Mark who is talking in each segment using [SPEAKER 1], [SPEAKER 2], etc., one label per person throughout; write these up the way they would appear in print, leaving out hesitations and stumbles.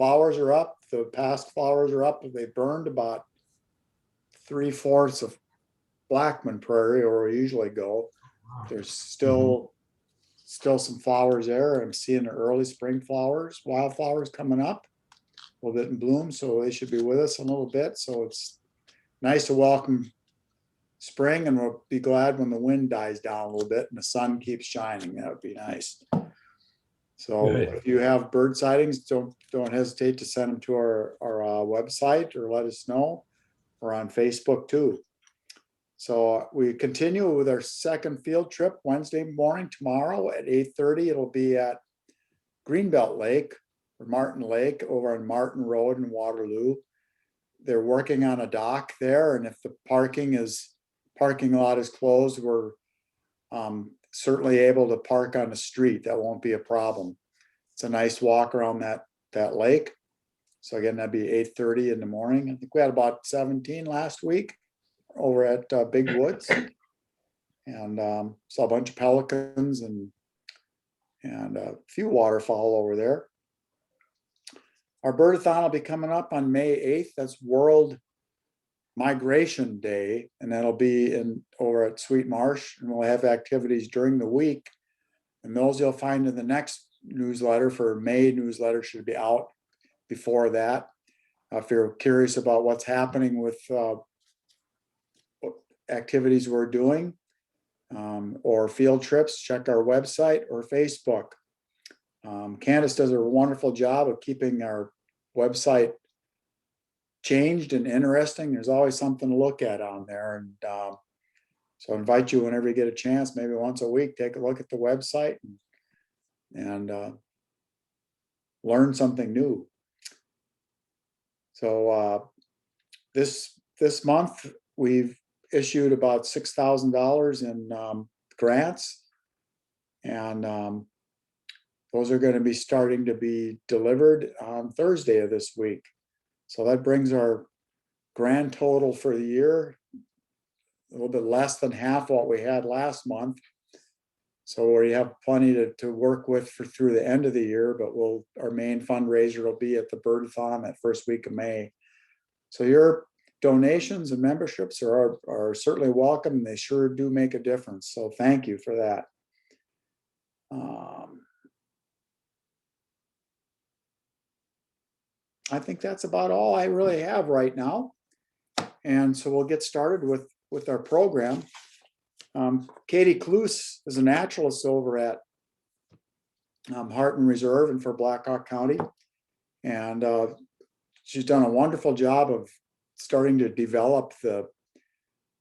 [SPEAKER 1] flowers are up. The past flowers are up. They burned about 3/4 of Blackman Prairie, where we usually go. There's still some flowers there. I'm seeing the early spring flowers, wildflowers coming up, a little bit in bloom, so they should be with us a little bit. So it's nice to welcome spring, and we'll be glad when the wind dies down a little bit and the sun keeps shining. That would be nice. So if you have bird sightings, don't hesitate to send them to our website or let us know. We're on Facebook too. So we continue with our second field trip Wednesday morning tomorrow at 8:30. It'll be at Greenbelt Lake or Martin Lake over on Martin Road in Waterloo. They're working on a dock there, and if the parking lot is closed, we're certainly able to park on the street. That won't be a problem. It's a nice walk around that lake. So again, that'd be 8:30 in the morning. I think we had about 17 last week over at Big Woods, and saw a bunch of pelicans and a few waterfowl over there. Our birdathon will be coming up on May 8th. That's World Migration Day, and that'll be over at Sweet Marsh, and we'll have activities during the week, and those you'll find in the next newsletter. For May newsletter should be out before that. If you're curious about what's happening with what activities we're doing or field trips, check our website or Facebook. Candace does a wonderful job of keeping our website changed and interesting. There's always something to look at on there, and so I invite you whenever you get a chance, maybe once a week, take a look at the website and learn something new. So this month we've issued about $6,000 in grants, and those are going to be starting to be delivered on Thursday of this week. So that brings our grand total for the year a little bit less than half what we had last month. So we have plenty to work with through the end of the year, but our main fundraiser will be at the Birdathon that first week of May. So your donations and memberships are certainly welcome, and they sure do make a difference. So thank you for that. I think that's about all I really have right now. And so we'll get started with our program. Katie Klus is a naturalist over at Hartman Reserve and for Blackhawk County. And she's done a wonderful job of starting to develop the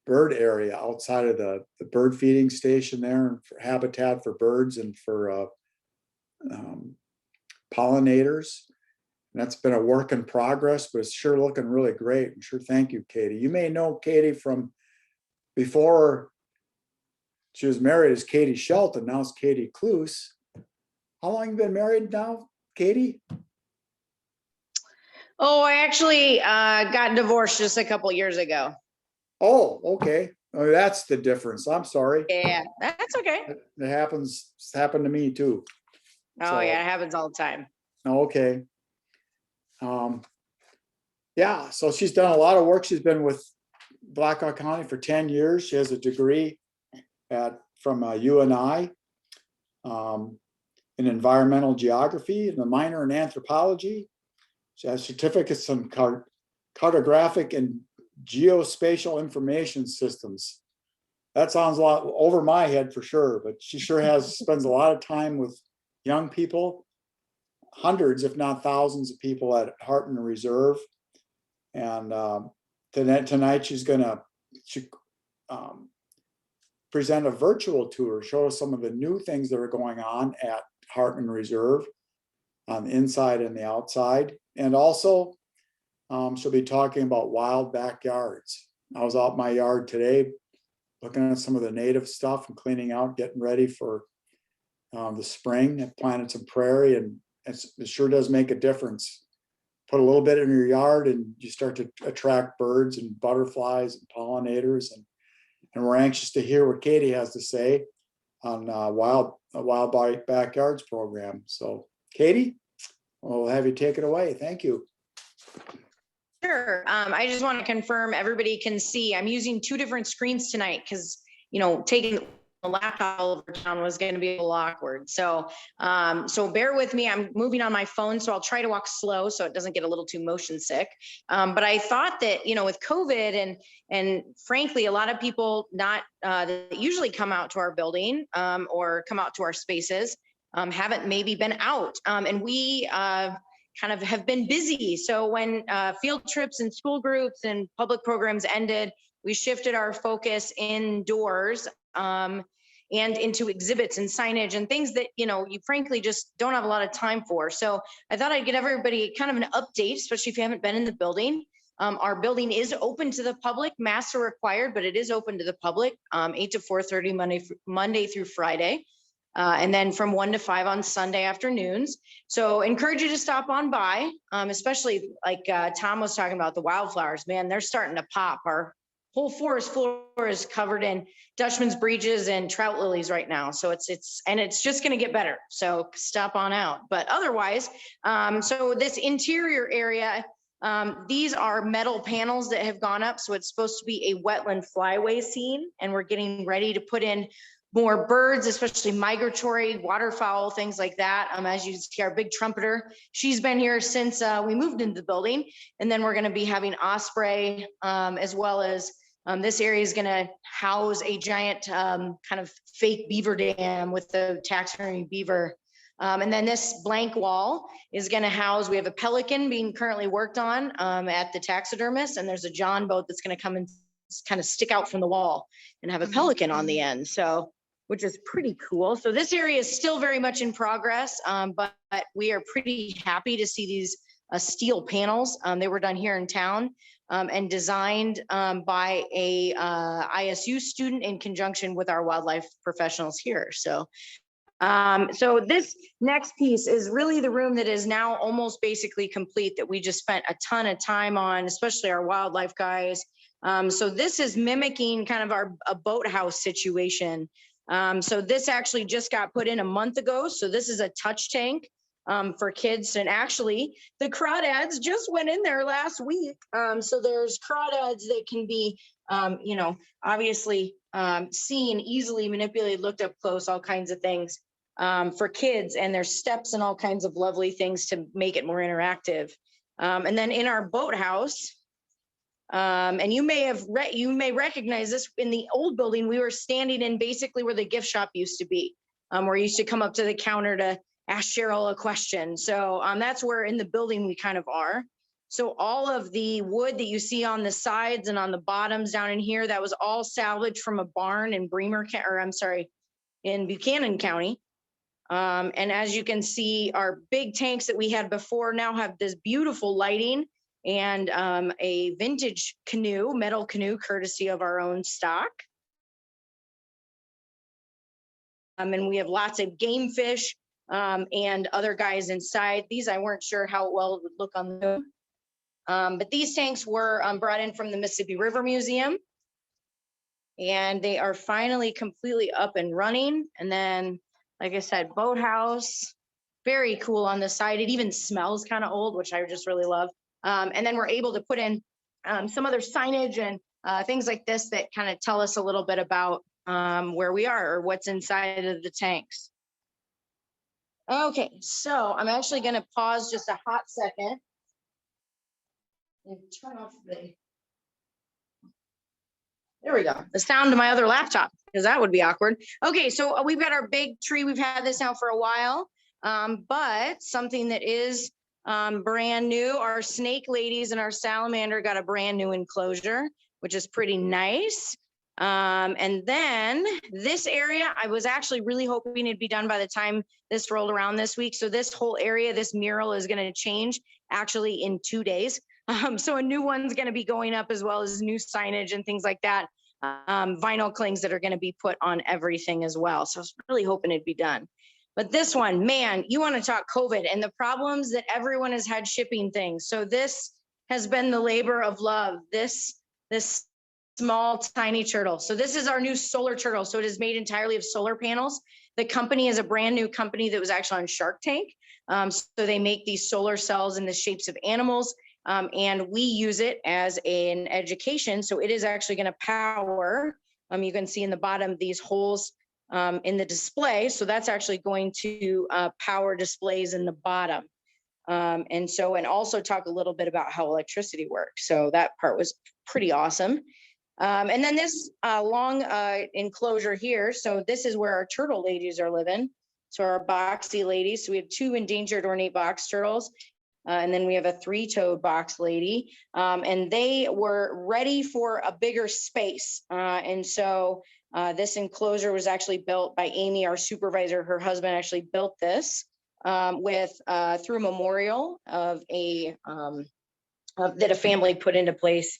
[SPEAKER 1] bird area outside of the bird feeding station there, and for habitat for birds and for pollinators. And that's been a work in progress, but it's sure looking really great. And sure, thank you, Katie. You may know Katie from before she was married as Katie Shelton. Now it's Katie Klus. How long have you been married now, Katie?
[SPEAKER 2] Oh, I actually got divorced just a couple years ago.
[SPEAKER 1] Oh, okay. Oh, that's the difference. I'm sorry.
[SPEAKER 2] Yeah, that's okay.
[SPEAKER 1] It happens. It's happened to me too.
[SPEAKER 2] Oh, yeah, it happens all the time.
[SPEAKER 1] Okay. Yeah, so she's done a lot of work. She's been with Blackhawk County for 10 years. She has a degree from UNI in environmental geography and a minor in anthropology. She has certificates in cartographic and geospatial information systems. That sounds a lot over my head for sure, but she sure spends a lot of time with young people, hundreds, if not thousands of people at Hartman Reserve. And tonight she's going to present a virtual tour, show us some of the new things that are going on at Hartman Reserve on the inside and the outside. And also she'll be talking about wild backyards. I was out in my yard today looking at some of the native stuff and cleaning out, getting ready for the spring. I planted some prairie, and it sure does make a difference. Put a little bit in your yard and you start to attract birds and butterflies and pollinators. And we're anxious to hear what Katie has to say on Wild Backyards program. So Katie? I'll have you take it away. Thank you.
[SPEAKER 2] Sure. I just want to confirm everybody can see. I'm using 2 different screens tonight because, taking the laptop all over town was going to be a little awkward. So bear with me. I'm moving on my phone, so I'll try to walk slow so it doesn't get a little too motion sick. But I thought that, with COVID and frankly, a lot of people not that usually come out to our building or come out to our spaces haven't maybe been out. And we kind of have been busy. So when field trips and school groups and public programs ended, we shifted our focus indoors and into exhibits and signage and things that, you frankly just don't have a lot of time for. So I thought I'd get everybody kind of an update, especially if you haven't been in the building. Our building is open to the public. Masks are required, but it is open to the public, 8 to 4:30 Monday through Friday. And then from 1 to 5 on Sunday afternoons. So encourage you to stop on by, especially like Tom was talking about the wildflowers, man, they're starting to pop. Our whole forest floor is covered in Dutchman's breeches and trout lilies right now. So it's just going to get better. So stop on out. But otherwise, so this interior area, these are metal panels that have gone up. So it's supposed to be a wetland flyway scene, and we're getting ready to put in more birds, especially migratory waterfowl, things like that. As you see, our big trumpeter, she's been here since we moved into the building. And then we're going to be having osprey, as well as this area is going to house a giant kind of fake beaver dam with the taxidermy beaver. And then this blank wall is going to house, we have a pelican being currently worked on at the taxidermist, and there's a John boat that's going to come and kind of stick out from the wall and have a pelican on the end. So, which is pretty cool. So this area is still very much in progress, but we are pretty happy to see these steel panels. They were done here in town and designed by a ISU student in conjunction with our wildlife professionals here. So this next piece is really the room that is now almost basically complete, that we just spent a ton of time on, especially our wildlife guys. So this is mimicking kind of a boathouse situation. So this actually just got put in a month ago. So this is a touch tank for kids. And actually the crawdads just went in there last week. So there's crawdads that can be, obviously seen, easily manipulated, looked up close, all kinds of things for kids. And there's steps and all kinds of lovely things to make it more interactive. And then in our boathouse, and you may recognize this, in the old building, we were standing in basically where the gift shop used to be, where you used to come up to the counter to ask Cheryl a question. So that's where in the building we kind of are. So all of the wood that you see on the sides and on the bottoms down in here, that was all salvaged from a barn in in Buchanan County. And as you can see, our big tanks that we had before now have this beautiful lighting and a vintage canoe, metal canoe, courtesy of our own stock. And we have lots of game fish and other guys inside. These, I weren't sure how well it would look on them. But these tanks were brought in from the Mississippi River Museum. And they are finally completely up and running. And then, like I said, boathouse, very cool on the side. It even smells kind of old, which I just really love. And then we're able to put in some other signage and things like this that kind of tell us a little bit about where we are or what's inside of the tanks. Okay, so I'm actually going to pause just a hot second and turn off there we go, the sound of my other laptop, because that would be awkward. Okay, so we've got our big tree. We've had this now for a while, but something that is brand new, our snake ladies and our salamander got a brand new enclosure, which is pretty nice. And then this area, I was actually really hoping it'd be done by the time this rolled around this week. So this whole area, this mural is going to change actually in 2 days. So a new one's going to be going up, as well as new signage and things like that. Vinyl clings that are going to be put on everything as well. So I was really hoping it'd be done. But this one, man, you want to talk COVID and the problems that everyone has had shipping things. So this has been the labor of love, this small, tiny turtle. So this is our new solar turtle. So it is made entirely of solar panels The company is a brand new company that was actually on Shark Tank. So they make these solar cells in the shapes of animals, and we use it as an education. So it is actually going to power, you can see in the bottom, these holes in the display. So that's actually going to power displays in the bottom. And also talk a little bit about how electricity works. So that part was pretty awesome. And then this long enclosure here. So this is where our turtle ladies are living. So our boxy ladies. So we have 2 endangered ornate box turtles. And then we have a 3-toed box lady. And they were ready for a bigger space. And so this enclosure was actually built by Amy, our supervisor. Her husband actually built this through a memorial of that a family put into place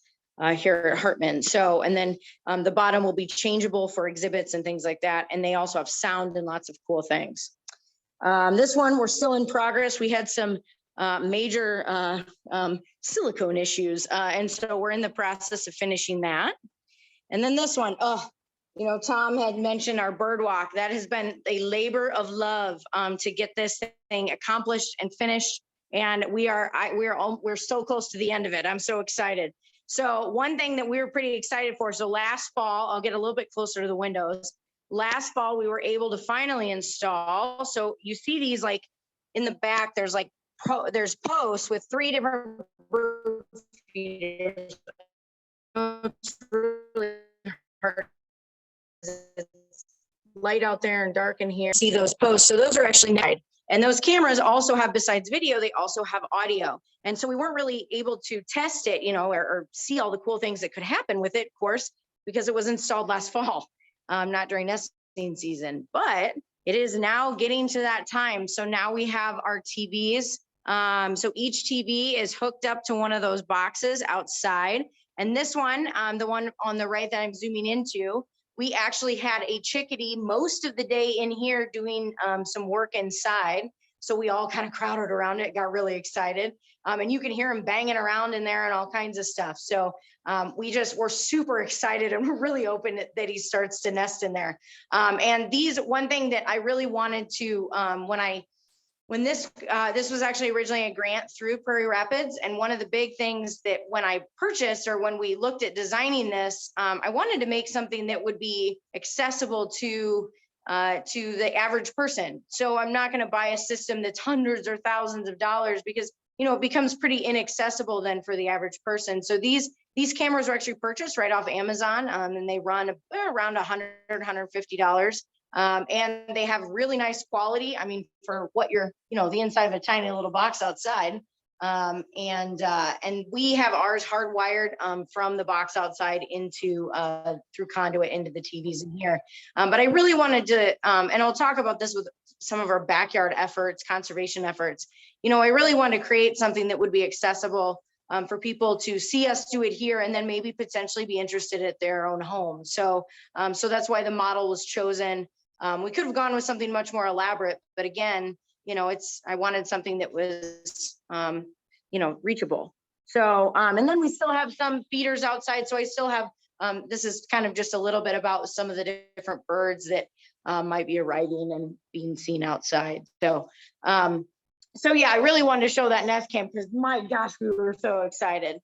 [SPEAKER 2] here at Hartman. So, and then the bottom will be changeable for exhibits and things like that. And they also have sound and lots of cool things. This one, we're still in progress. We had some major silicone issues. And so we're in the process of finishing that. And then this one, Tom had mentioned our bird walk. That has been a labor of love to get this thing accomplished and finished. And we're so close to the end of it. I'm so excited. So one thing that we were pretty excited for, so last fall, I'll get a little bit closer to the windows. Last fall, we were able to finally install. So you see these like in the back, there's posts with 3 different bird feeders. It's really hard. It's light out there and dark in here. See those posts. So those are actually night. And those cameras also have, besides video, they also have audio. And so we weren't really able to test it, or see all the cool things that could happen with it, of course, because it was installed last fall, not during nesting season. But it is now getting to that time. So now we have our TVs. So each TV is hooked up to one of those boxes outside. And this one, the one on the right that I'm zooming into, we actually had a chickadee most of the day in here doing some work inside. So we all kind of crowded around it, got really excited. And you can hear him banging around in there and all kinds of stuff. So we're super excited and we're really hoping that he starts to nest in there. And one thing that I really wanted to, when this was actually originally a grant through Prairie Rapids, and one of the big things that when I purchased or when we looked at designing this, I wanted to make something that would be accessible to the average person. So I'm not going to buy a system that's hundreds or thousands of dollars because it becomes pretty inaccessible then for the average person. So these cameras were actually purchased right off Amazon, and they run around $100, $150. And they have really nice quality. I mean, for what you're, the inside of a tiny little box outside. And we have ours hardwired from the box outside into through conduit into the TVs in here. But I really wanted to, and I'll talk about this with some of our backyard efforts, conservation efforts. I really wanted to create something that would be accessible for people to see us do it here and then maybe potentially be interested at their own home. So that's why the model was chosen. We could have gone with something much more elaborate, but again, I wanted something that was, reachable. So, and then we still have some feeders outside. So I still have, this is kind of just a little bit about some of the different birds that might be arriving and being seen outside. So yeah, I really wanted to show that nest cam because my gosh, we were so excited.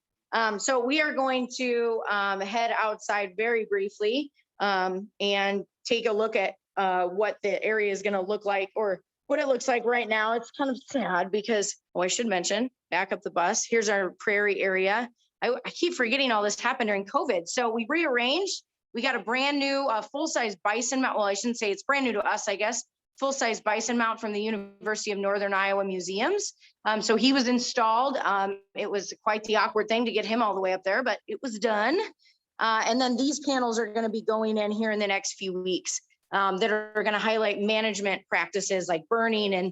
[SPEAKER 2] So we are going to head outside very briefly and take a look at what the area is going to look like, or what it looks like right now. It's kind of sad because, I should mention, back up the bus. Here's our prairie area. I keep forgetting all this happened during COVID. So we rearranged. We got a brand new full-size bison mount. Well, I shouldn't say it's brand new to us, I guess. Full-size bison mount from the University of Northern Iowa Museums. So he was installed. It was quite the awkward thing to get him all the way up there, but it was done. And then these panels are going to be going in here in the next few weeks. That are going to highlight management practices like burning and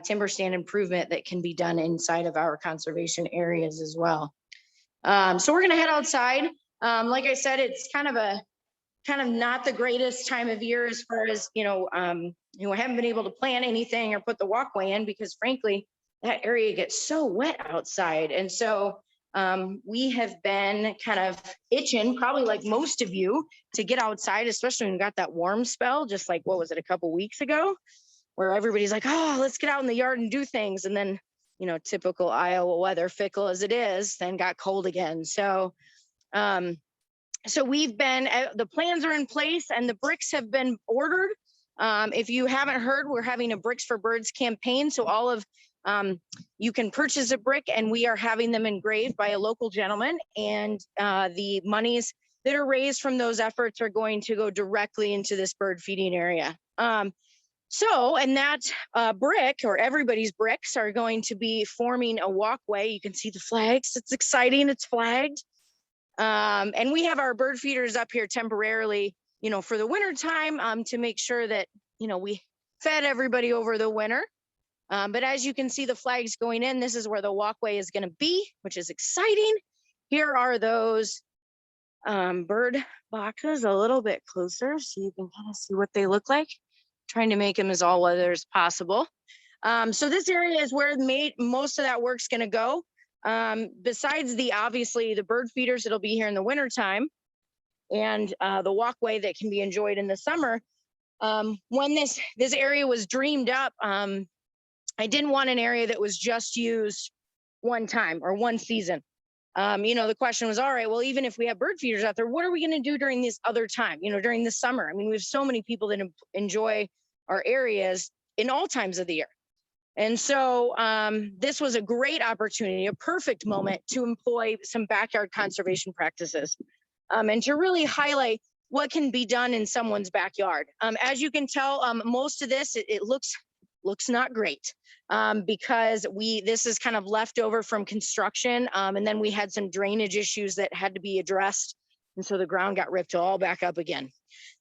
[SPEAKER 2] timber stand improvement that can be done inside of our conservation areas as well. So we're going to head outside. Like I said, it's kind of not the greatest time of year as far as, I haven't been able to plant anything or put the walkway in because frankly, that area gets so wet outside. And so we have been kind of itching, probably like most of you, to get outside, especially when we got that warm spell, just like, what was it, a couple weeks ago, where everybody's like, oh, let's get out in the yard and do things. And then, you know, typical Iowa weather, fickle as it is, then got cold again. So, so we've been, the plans are in place and the bricks have been ordered. If you haven't heard, we're having a Bricks for Birds campaign. So all of, you can purchase a brick and we are having them engraved by a local gentleman, and the monies that are raised from those efforts are going to go directly into this bird feeding area. So, and that brick, or everybody's bricks, are going to be forming a walkway. You can see the flags. It's exciting. It's flagged. And we have our bird feeders up here temporarily, you know, for the winter time, to make sure that, you know, we fed everybody over the winter. But as you can see the flags going in, this is where the walkway is going to be, which is exciting. Here are those bird boxes a little bit closer so you can kind of see what they look like. Trying to make them as all weather as possible. So this area is where most of that work's going to go. Besides obviously the bird feeders that'll be here in the winter time, and the walkway that can be enjoyed in the summer. When this area was dreamed up, I didn't want an area that was just used one time or one season. You know, the question was, all right, well, even if we have bird feeders out there, what are we going to do during this other time, you know, during the summer? I mean, we have so many people that enjoy our areas in all times of the year. And so this was a great opportunity, a perfect moment to employ some backyard conservation practices, and to really highlight what can be done in someone's backyard. As you can tell, most of this, it looks not great, because this is kind of left over from construction. And then we had some drainage issues that had to be addressed. And so the ground got ripped all back up again.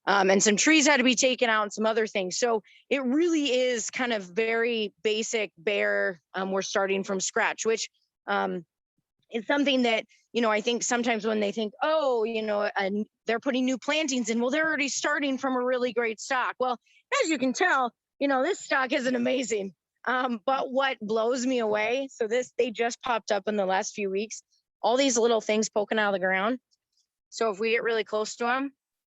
[SPEAKER 2] And some trees had to be taken out and some other things. So it really is kind of very basic, bare. We're starting from scratch, which is something that, you know, I think sometimes when they think, oh, you know, and they're putting new plantings in, well, they're already starting from a really great stock. Well, as you can tell, you know, this stock isn't amazing. But what blows me away, so they just popped up in the last few weeks, all these little things poking out of the ground. So if we get really close to them,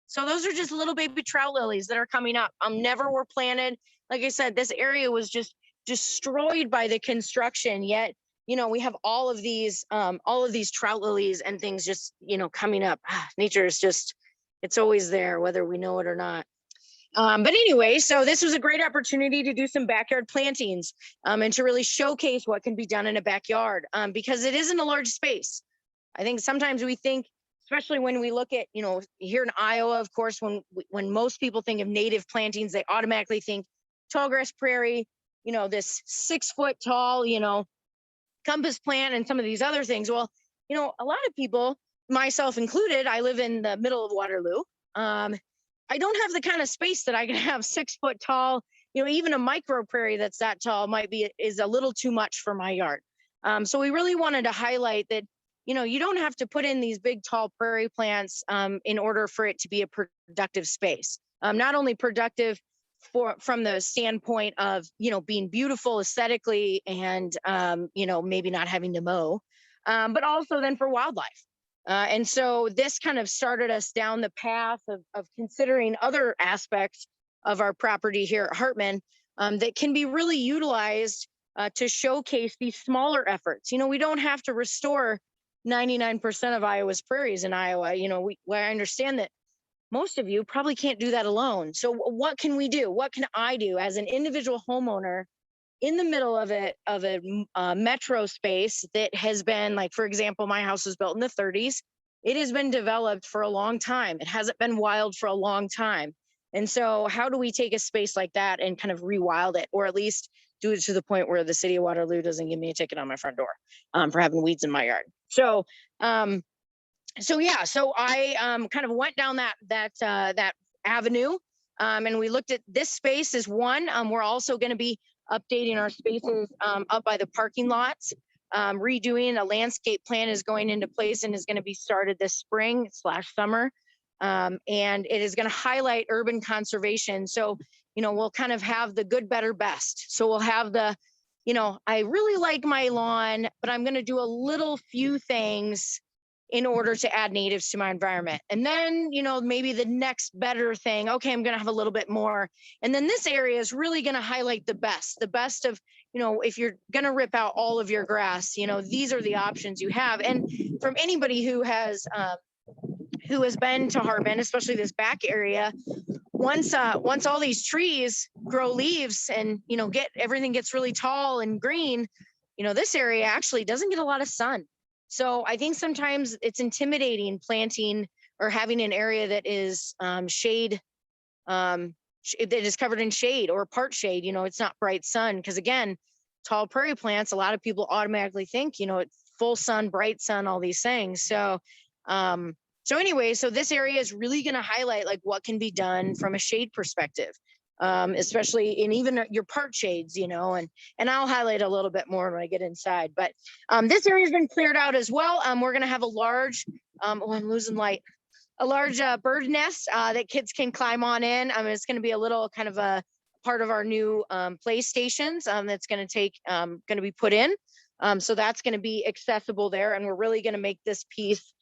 [SPEAKER 2] so those are just little baby trout lilies that are coming up. Never were planted. Like I said, this area was just destroyed by the construction, yet, you know, we have all of these trout lilies and things just, you know, coming up. Nature is just, it's always there, whether we know it or not. But anyway, so this was a great opportunity to do some backyard plantings, and to really showcase what can be done in a backyard, because it isn't a large space. I think sometimes we think, especially when we look at, you know, here in Iowa, of course, when most people think of native plantings, they automatically think tall grass prairie, you know, this 6 foot tall, you know, compass plant and some of these other things. Well, you know, a lot of people, myself included, I live in the middle of Waterloo. I don't have the kind of space that I can have 6 foot tall, you know, even a micro prairie that's that tall is a little too much for my yard. So we really wanted to highlight that, you know, you don't have to put in these big tall prairie plants in order for it to be a productive space. Not only productive from the standpoint of, you know, being beautiful aesthetically and, you know, maybe not having to mow, but also then for wildlife. And so this kind of started us down the path of considering other aspects of our property here at Hartman that can be really utilized to showcase these smaller efforts. You know, we don't have to restore 99% of Iowa's prairies in Iowa. You know, I understand that most of you probably can't do that alone. So what can we do? What can I do as an individual homeowner in the middle of a metro space that has been, like, for example, my house was built in the 30s. It has been developed for a long time. It hasn't been wild for a long time. And so how do we take a space like that and kind of rewild it, or at least do it to the point where the city of Waterloo doesn't give me a ticket on my front door for having weeds in my yard? So, so I kind of went down that avenue, and we looked at this space as one. We're also going to be updating our spaces up by the parking lots. Redoing a landscape plan is going into place and is going to be started this spring/summer. And it is going to highlight urban conservation. So, you know, we'll kind of have the good, better, best. So we'll have the you know, I really like my lawn, but I'm going to do a little few things in order to add natives to my environment. And then, you know, maybe the next better thing, okay, I'm going to have a little bit more. And then this area is really going to highlight the best of, you know, if you're going to rip out all of your grass, you know, these are the options you have. And from anybody who has been to Hartman, especially this back area, once all these trees grow leaves and, you know, everything gets really tall and green, you know, this area actually doesn't get a lot of sun. So I think sometimes it's intimidating planting or having an area that is shade, that is covered in shade or part shade. You know, it's not bright sun, because again, tall prairie plants, a lot of people automatically think, you know, it's full sun, bright sun, all these things. So anyway, so this area is really going to highlight like what can be done from a shade perspective, especially in even your part shades, you know, and I'll highlight a little bit more when I get inside. But this area has been cleared out as well. We're going to have a large, oh, I'm losing light, a large bird nest that kids can climb on in. It's going to be a little kind of a part of our new play stations that's going to be put in. So that's going to be accessible there. And we're really going to make this piece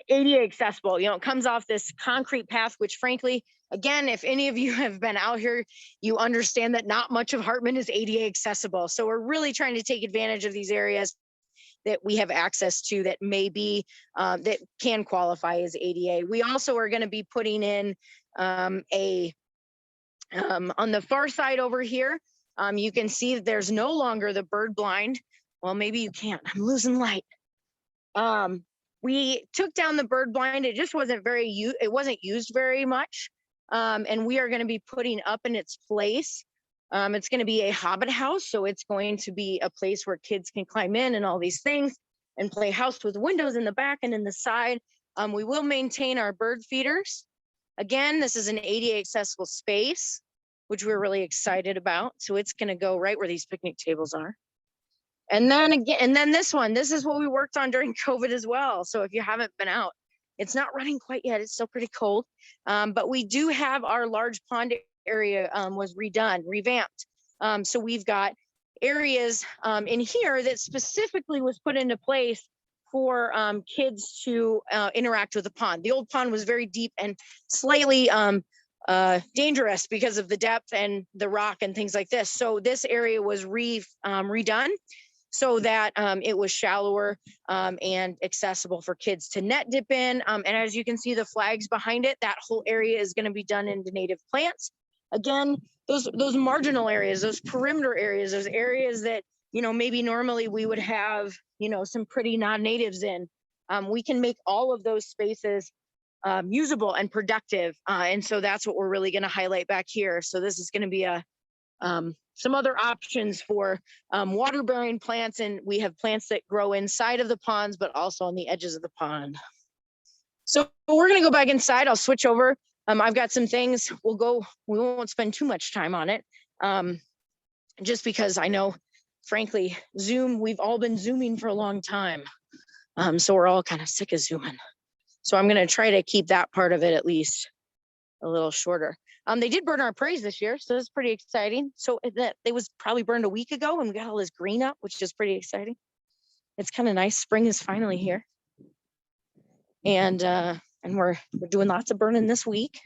[SPEAKER 2] ADA accessible. You know, it comes off this concrete path, which frankly, again, if any of you have been out here, you understand that not much of Hartman is ADA accessible. So we're really trying to take advantage of these areas that we have access to that may be, that can qualify as ADA. We also are going to be putting in on the far side over here, you can see that there's no longer the bird blind. Well, maybe you can't, I'm losing light. We took down the bird blind. It just wasn't it wasn't used very much. And we are going to be putting up in its place. It's going to be a hobbit house. So it's going to be a place where kids can climb in and all these things and play house with windows in the back and in the side. We will maintain our bird feeders. Again, this is an ADA accessible space, which we're really excited about. So it's going to go right where these picnic tables are. And then again, and then this is what we worked on during COVID as well. So if you haven't been out, it's not running quite yet. It's still pretty cold. But we do have our large pond area was revamped. So we've got areas in here that specifically was put into place for kids to interact with the pond. The old pond was very deep and slightly dangerous because of the depth and the rock and things like this. So this area was redone so that it was shallower and accessible for kids to net dip in. And as you can see, the flags behind it, that whole area is going to be done into native plants. Again, those marginal areas, those perimeter areas, those areas that, you know, maybe normally we would have, you know, some pretty non-natives in. We can make all of those spaces usable and productive. And so that's what we're really going to highlight back here. So this is going to be some other options for water-bearing plants, and we have plants that grow inside of the ponds, but also on the edges of the pond. So we're going to go back inside. I'll switch over. I've got some things. We won't spend too much time on it, just because I know, frankly, Zoom, we've all been Zooming for a long time. So we're all kind of sick of Zooming. So I'm going to try to keep that part of it at least a little shorter. They did burn our prairies this year, so that's pretty exciting. So it was probably burned a week ago, and we got all this green up, which is pretty exciting. It's kind of nice. Spring is finally here, and we're doing lots of burning this week.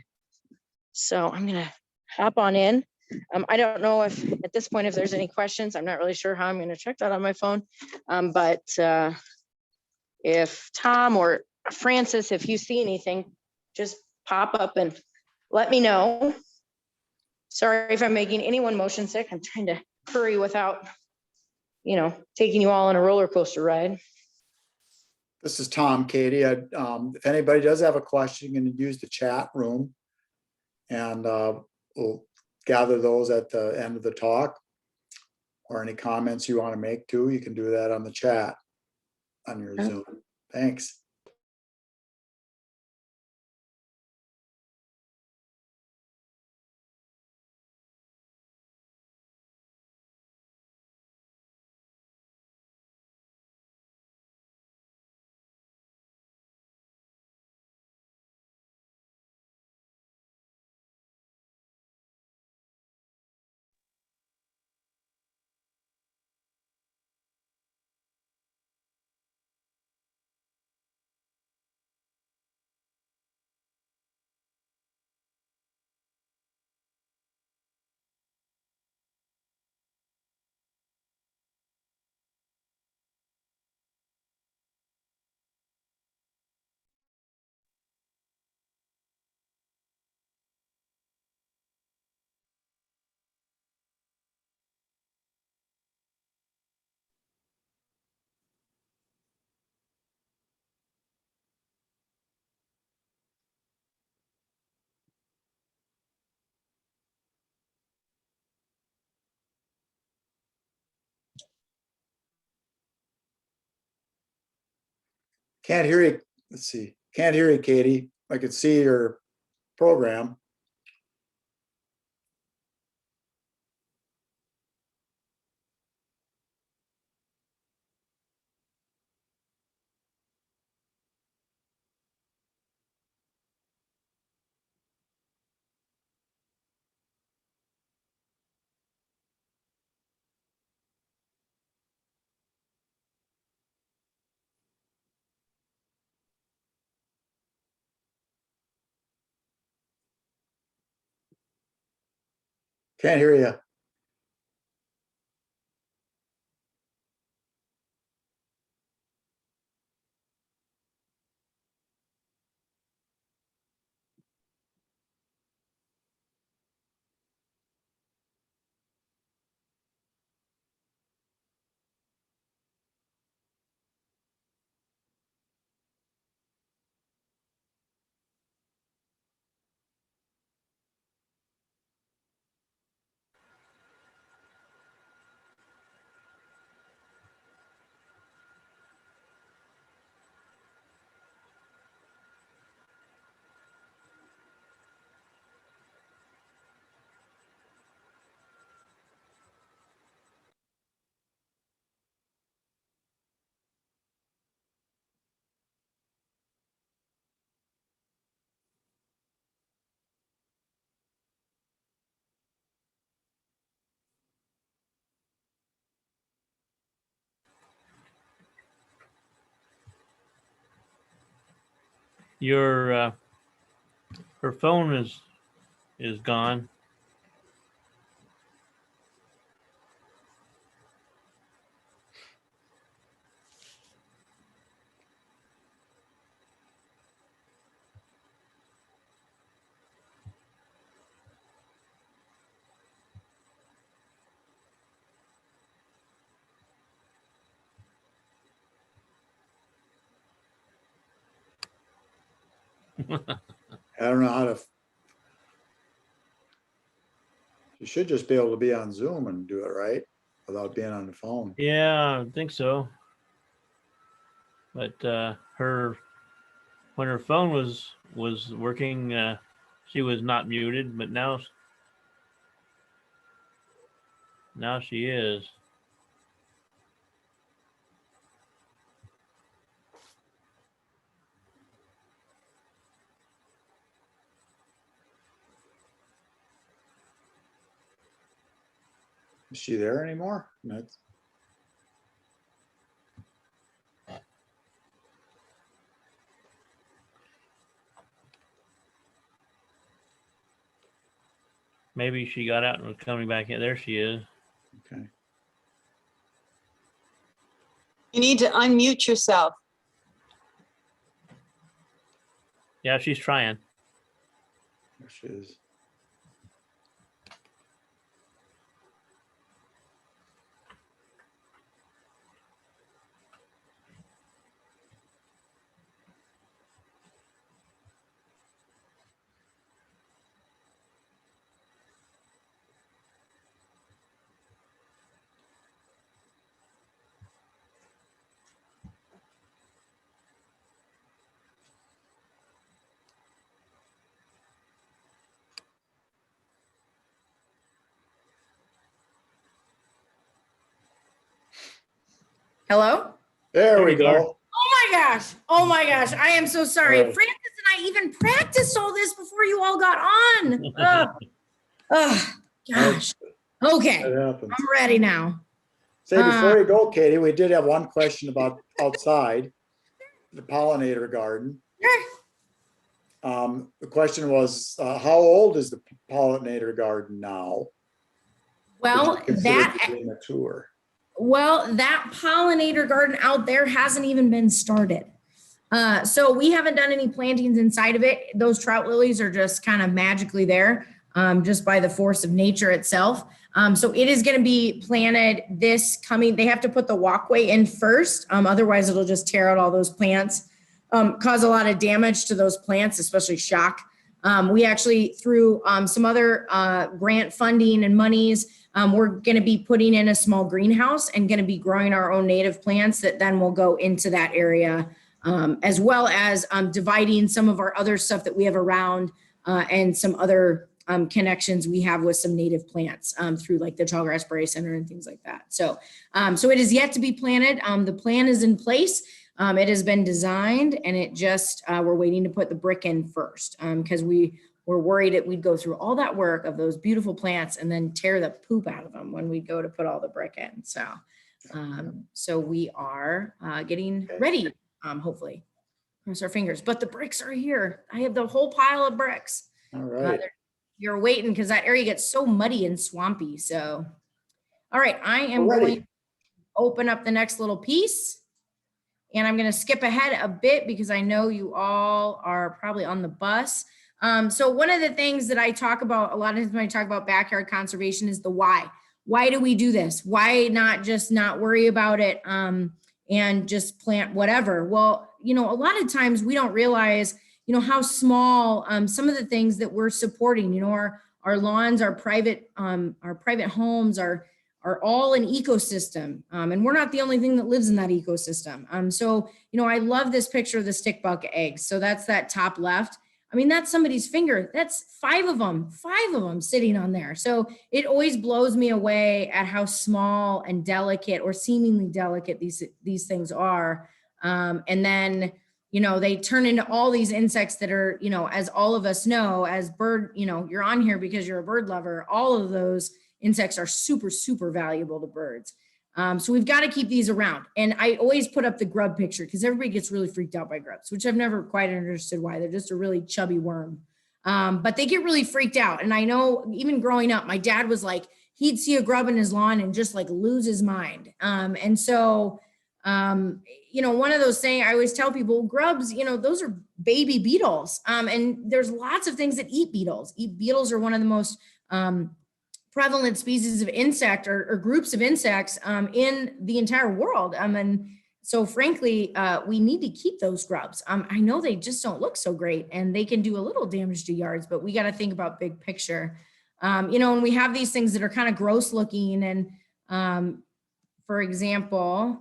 [SPEAKER 2] So I'm gonna hop on in. I don't know if at this point if there's any questions. I'm not really sure how I'm going to check that on my phone, but if Tom or Francis, if you see anything, just pop up and let me know. Sorry if I'm making anyone motion sick. I'm trying to hurry without, you know, taking you all on a roller coaster ride.
[SPEAKER 1] This is Tom, Katie. If anybody does have a question, you can use the chat room, and we'll gather those at the end of the talk, or any comments you want to make too. You can do that on the chat on your Zoom. Thanks. Can't hear you. Let's see. Can't hear you, Katie. I could see your program. Can't hear you.
[SPEAKER 3] Your her phone is gone.
[SPEAKER 1] I don't know how to. You should just be able to be on Zoom and do it, right? Without being on the phone.
[SPEAKER 3] Yeah, I think so. But when her phone was working, she was not muted, but now she is.
[SPEAKER 1] Is she there anymore? That's,
[SPEAKER 3] Maybe she got out and was coming back in. There she is.
[SPEAKER 1] okay.
[SPEAKER 4] You need to unmute yourself.
[SPEAKER 3] Yeah, she's trying.
[SPEAKER 1] There she is.
[SPEAKER 2] Hello?
[SPEAKER 1] There
[SPEAKER 3] There
[SPEAKER 1] we
[SPEAKER 3] you go.
[SPEAKER 1] go.
[SPEAKER 2] Oh my gosh. Oh my gosh. I am so sorry.
[SPEAKER 1] Oh.
[SPEAKER 2] Francis and I even practiced all this before you all got on. Oh, gosh. Okay.
[SPEAKER 1] That happens.
[SPEAKER 2] I'm ready now.
[SPEAKER 1] Say, before you go, Katie, we did have one question about outside, the pollinator garden. The question was, how old is the pollinator garden now?
[SPEAKER 2] Well,
[SPEAKER 1] Would you consider
[SPEAKER 2] that
[SPEAKER 1] doing a tour?
[SPEAKER 2] that pollinator garden out there hasn't even been started. So we haven't done any plantings inside of it. Those trout lilies are just kind of magically there, just by the force of nature itself. So it is going to be planted this coming. They have to put the walkway in first. Otherwise it'll just tear out all those plants, cause a lot of damage to those plants, especially shock. We actually, through some other grant funding and monies, we're going to be putting in a small greenhouse and going to be growing our own native plants that then will go into that area
[SPEAKER 5] as well as dividing some of our other stuff that we have around and some other connections we have with some native plants through like the Tallgrass Berry Center and things like that. So, so it is yet to be planted. The plan is in place. It has been designed, and it just, we're waiting to put the brick in first because we were worried that we'd go through all that work of those beautiful plants and then tear the poop out of them when we go to put all the brick in. So, so we are getting ready, hopefully. Cross our fingers, but the bricks are here. I have the whole pile of bricks.
[SPEAKER 1] All right.
[SPEAKER 5] You're waiting because that area gets so muddy and swampy. So, all right, I am
[SPEAKER 1] We're ready.
[SPEAKER 5] going to open up the next little piece. And I'm going to skip ahead a bit because I know you all are probably on the bus. So one of the things that I talk about a lot of times when I talk about backyard conservation is the why. Why do we do this? Why not just not worry about it and just plant whatever? Well, you know, a lot of times we don't realize, you know, how small some of the things that we're supporting, you know, our lawns, our private homes are all an ecosystem. And we're not the only thing that lives in that ecosystem. So, you know, I love this picture of the stickbug eggs. So that's that top left. I mean, that's somebody's finger. That's five of them sitting on there. So it always blows me away at how small and delicate or seemingly delicate these things are. And then, you know, they turn into all these insects that are, you know, as all of us know, as bird, you know, you're on here because you're a bird lover, all of those insects are super, super valuable to birds. So we've got to keep these around. And I always put up the grub picture because everybody gets really freaked out by grubs, which I've never quite understood why. They're just a really chubby worm. But they get really freaked out. And I know even growing up, my dad was like, he'd see a grub in his lawn and just like lose his mind. And so, you know, one of those things I always tell people, grubs, you know, those are baby beetles. And there's lots of things that eat beetles. Beetles are one of the most prevalent species of insect or groups of insects in the entire world. And so frankly, we need to keep those grubs. I know they just don't look so great and they can do a little damage to yards, but we got to think about big picture. You know, and we have these things that are kind of gross looking and for example,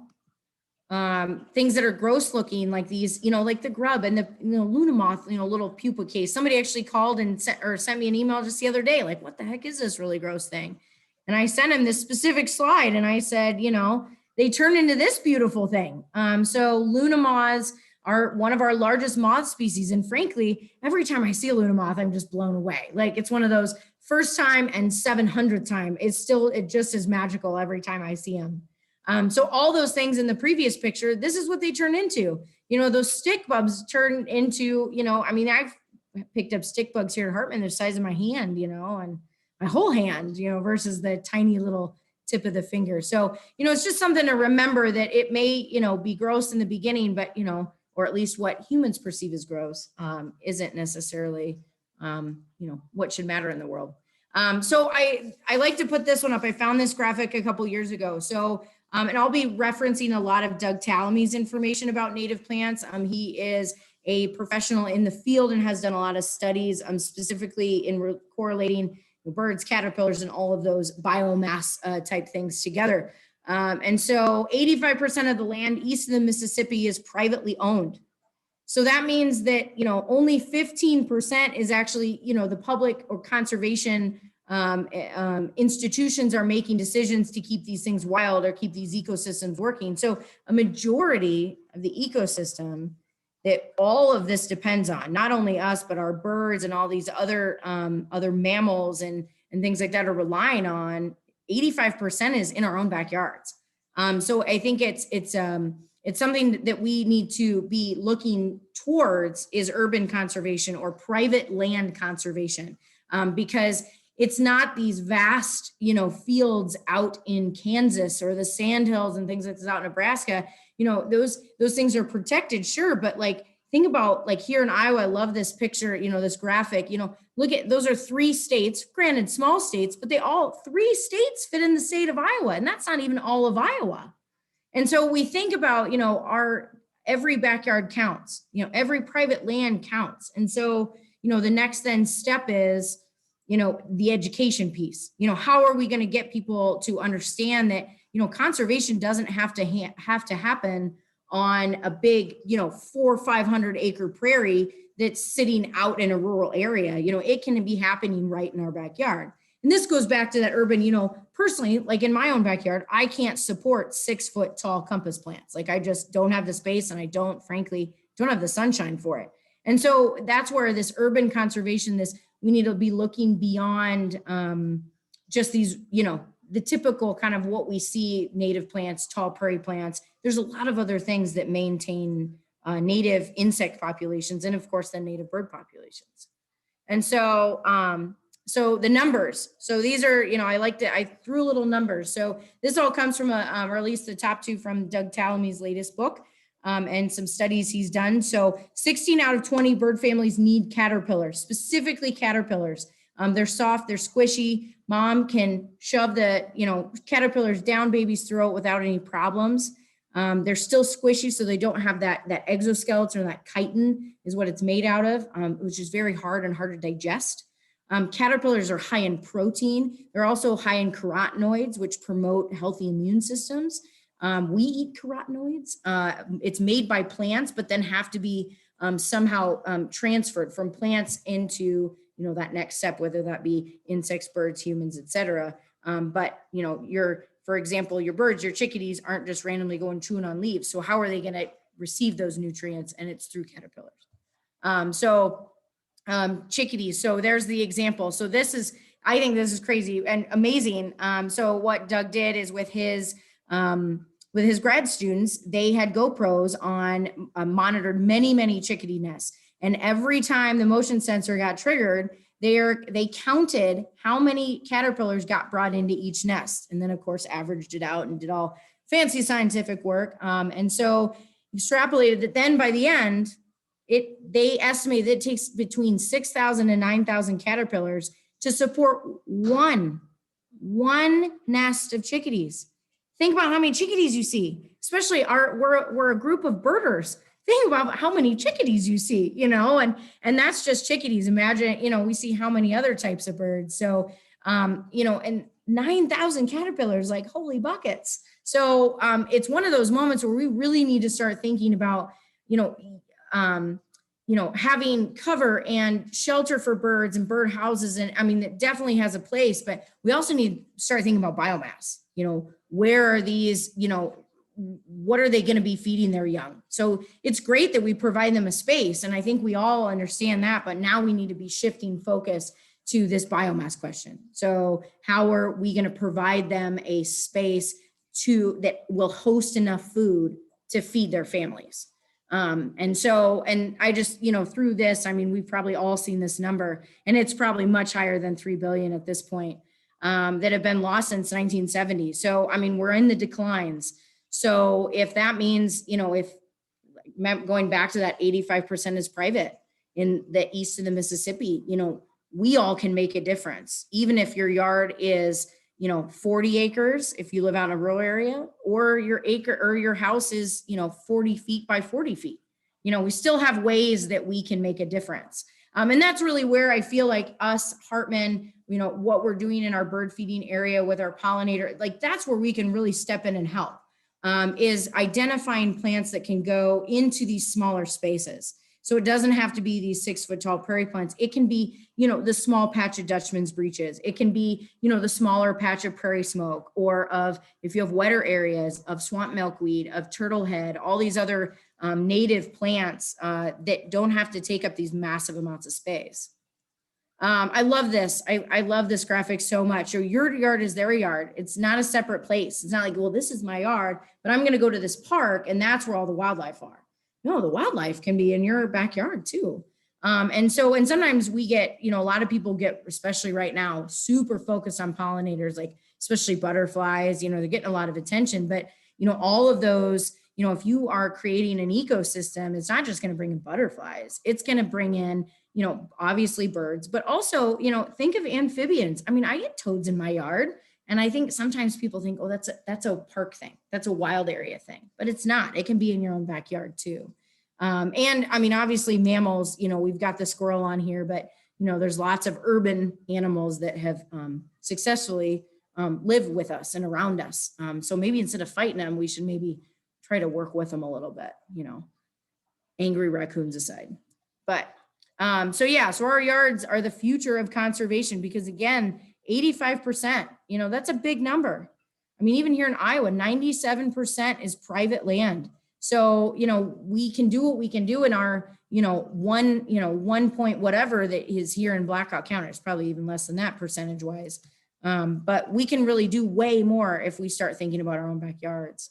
[SPEAKER 5] things that are gross looking like these, you know, like the grub and the, you know, Luna moth, you know, little pupa case. Somebody actually called and sent me an email just the other day, like, what the heck is this really gross thing? And I sent him this specific slide and I said, you know, they turn into this beautiful thing. So Luna moths are one of our largest moth species. And frankly, every time I see a Luna moth, I'm just blown away. Like it's one of those first time and 700th time. It's just as magical every time I see them. So all those things in the previous picture, this is what they turn into. You know, those stick bugs turn into, you know, I mean, I've picked up stick bugs here at Hartman, the size of my hand, you know, and my whole hand, you know, versus the tiny little tip of the finger. So, you know, it's just something to remember that it may, you know, be gross in the beginning, but, you know, or at least what humans perceive as gross isn't necessarily, you know, what should matter in the world. So I like to put this one up. I found this graphic a couple years ago. So, and I'll be referencing a lot of Doug Tallamy's information about native plants. He is a professional in the field and has done a lot of studies specifically in correlating birds, caterpillars, and all of those biomass type things together. And so 85% of the land east of the Mississippi is privately owned. So that means that, you know, only 15% is actually, you know, the public or conservation institutions are making decisions to keep these things wild or keep these ecosystems working. So a majority of the ecosystem that all of this depends on, not only us, but our birds and all these other mammals and things like that are relying on, 85% is in our own backyards. So I think it's something that we need to be looking towards is urban conservation or private land conservation, because it's not these vast, you know, fields out in Kansas or the sandhills and things like this out in Nebraska. You know, those things are protected, sure, but like think about like here in Iowa, I love this picture, you know, this graphic, you know, look at those are 3 states, granted small states, but 3 states fit in the state of Iowa, and that's not even all of Iowa. And so we think about, you know, every backyard counts, you know, every private land counts. And so, you know, the next then step is, you know, the education piece. You know, how are we going to get people to understand that, you know, conservation doesn't have to happen on a big, 400 or 500 acre prairie that's sitting out in a rural area. It can be happening right in our backyard. And this goes back to that urban, personally, like in my own backyard, I can't support 6 foot tall compass plants. Like I just don't have the space, and I frankly don't have the sunshine for it. And so that's where this urban conservation, we need to be looking beyond just these, the typical kind of what we see, native plants, tall prairie plants. There's a lot of other things that maintain native insect populations, and of course the native bird populations. And so, so the numbers, so these are, I threw little numbers. So this all comes from or at least the top 2 from Doug Tallamy's latest book, and some studies he's done. So 16 out of 20 bird families need caterpillars, specifically caterpillars. They're soft, they're squishy. Mom can shove the, caterpillars down baby's throat without any problems. They're still squishy, so they don't have that exoskeleton, or that chitin is what it's made out of, which is very hard and hard to digest. Caterpillars are high in protein. They're also high in carotenoids, which promote healthy immune systems. We eat carotenoids. It's made by plants, but then have to be somehow transferred from plants into, that next step, whether that be insects, birds, humans, etc. But, for example, your birds, your chickadees aren't just randomly going chewing on leaves. So how are they going to receive those nutrients? And it's through caterpillars. Chickadees. So there's the example. So I think this is crazy and amazing. So what Doug did is with his grad students, they had GoPros on, monitored many chickadee nests. And every time the motion sensor got triggered, they counted how many caterpillars got brought into each nest. And then of course, averaged it out and did all fancy scientific work. And so extrapolated that then by the end, they estimated it takes between 6,000 and 9,000 caterpillars to support one nest of chickadees. Think about how many chickadees you see, especially we're a group of birders. Think about how many chickadees you see, and that's just chickadees. Imagine, we see how many other types of birds. So, and 9,000 caterpillars, like holy buckets. So it's one of those moments where we really need to start thinking about, having cover and shelter for birds and bird houses. And it definitely has a place, but we also need to start thinking about biomass. Where are these, what are they going to be feeding their young? So it's great that we provide them a space. And I think we all understand that, but now we need to be shifting focus to this biomass question. So how are we going to provide them a space that will host enough food to feed their families? And I just, through this, we've probably all seen this number, and it's probably much higher than 3 billion at this point, that have been lost since 1970. So, we're in the declines. So if that means, if going back to that 85% is private in the east of the Mississippi, we all can make a difference. Even if your yard is, 40 acres, if you live out in a rural area, or your house is, 40 feet by 40 feet, we still have ways that we can make a difference. And that's really where I feel like us, Hartman, what we're doing in our bird feeding area with our pollinator, like that's where we can really step in and help. Is identifying plants that can go into these smaller spaces. So it doesn't have to be these 6 foot tall prairie plants. It can be, the small patch of Dutchman's breeches. It can be, the smaller patch of prairie smoke, or of, if you have wetter areas, of swamp milkweed, of turtlehead, all these other native plants that don't have to take up these massive amounts of space. I love this. I love this graphic so much. So your yard is their yard. It's not a separate place. It's not like, well, this is my yard, but I'm going to go to this park and that's where all the wildlife are. No, the wildlife can be in your backyard too. And sometimes we get, a lot of people get, especially right now, super focused on pollinators, like especially butterflies, they're getting a lot of attention, but, all of those, if you are creating an ecosystem, it's not just going to bring in butterflies. It's going to bring in, obviously birds, but also, think of amphibians. I get toads in my yard. And I think sometimes people think, oh, that's a park thing. That's a wild area thing, but it's not. It can be in your own backyard too. And obviously mammals, we've got the squirrel on here, but, there's lots of urban animals that have successfully lived with us and around us. So maybe instead of fighting them, we should maybe try to work with them a little bit, angry raccoons aside. But so yeah, so our yards are the future of conservation because again, 85%, that's a big number. I mean, even here in Iowa, 97% is private land. So, we can do what we can do in our, 1 point whatever that is here in Blackhawk County. It's probably even less than that percentage wise. But we can really do way more if we start thinking about our own backyards.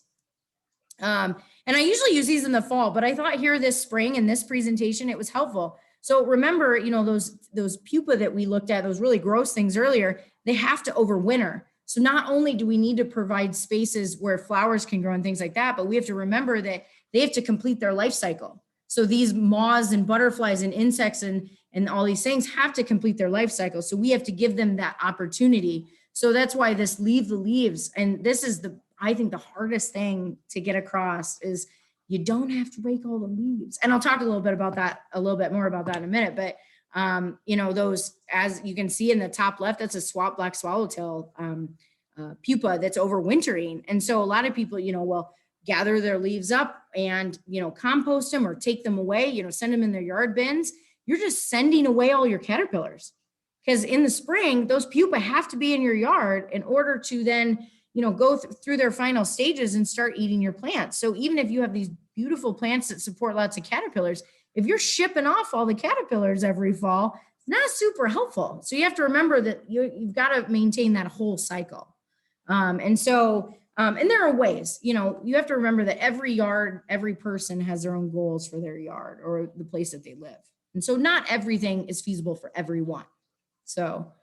[SPEAKER 5] And I usually use these in the fall, but I thought here this spring in this presentation, it was helpful. So remember, those pupa that we looked at, those really gross things earlier, they have to overwinter. So not only do we need to provide spaces where flowers can grow and things like that, but we have to remember that they have to complete their life cycle. So these moths and butterflies and insects and all these things have to complete their life cycle. So we have to give them that opportunity. So that's why this leave the leaves. And this is I think the hardest thing to get across is you don't have to rake all the leaves. And I'll talk a little bit more about that in a minute. But those, as you can see in the top left, that's a black swallowtail pupa that's overwintering. And so a lot of people, will gather their leaves up and, compost them or take them away, send them in their yard bins. You're just sending away all your caterpillars because in the spring, those pupa have to be in your yard in order to then, go through their final stages and start eating your plants. So even if you have these beautiful plants that support lots of caterpillars, if you're shipping off all the caterpillars every fall, it's not super helpful. So you have to remember that you've got to maintain that whole cycle. And there are ways, you have to remember that every yard, every person has their own goals for their yard or the place that they live. And so not everything is feasible for everyone. So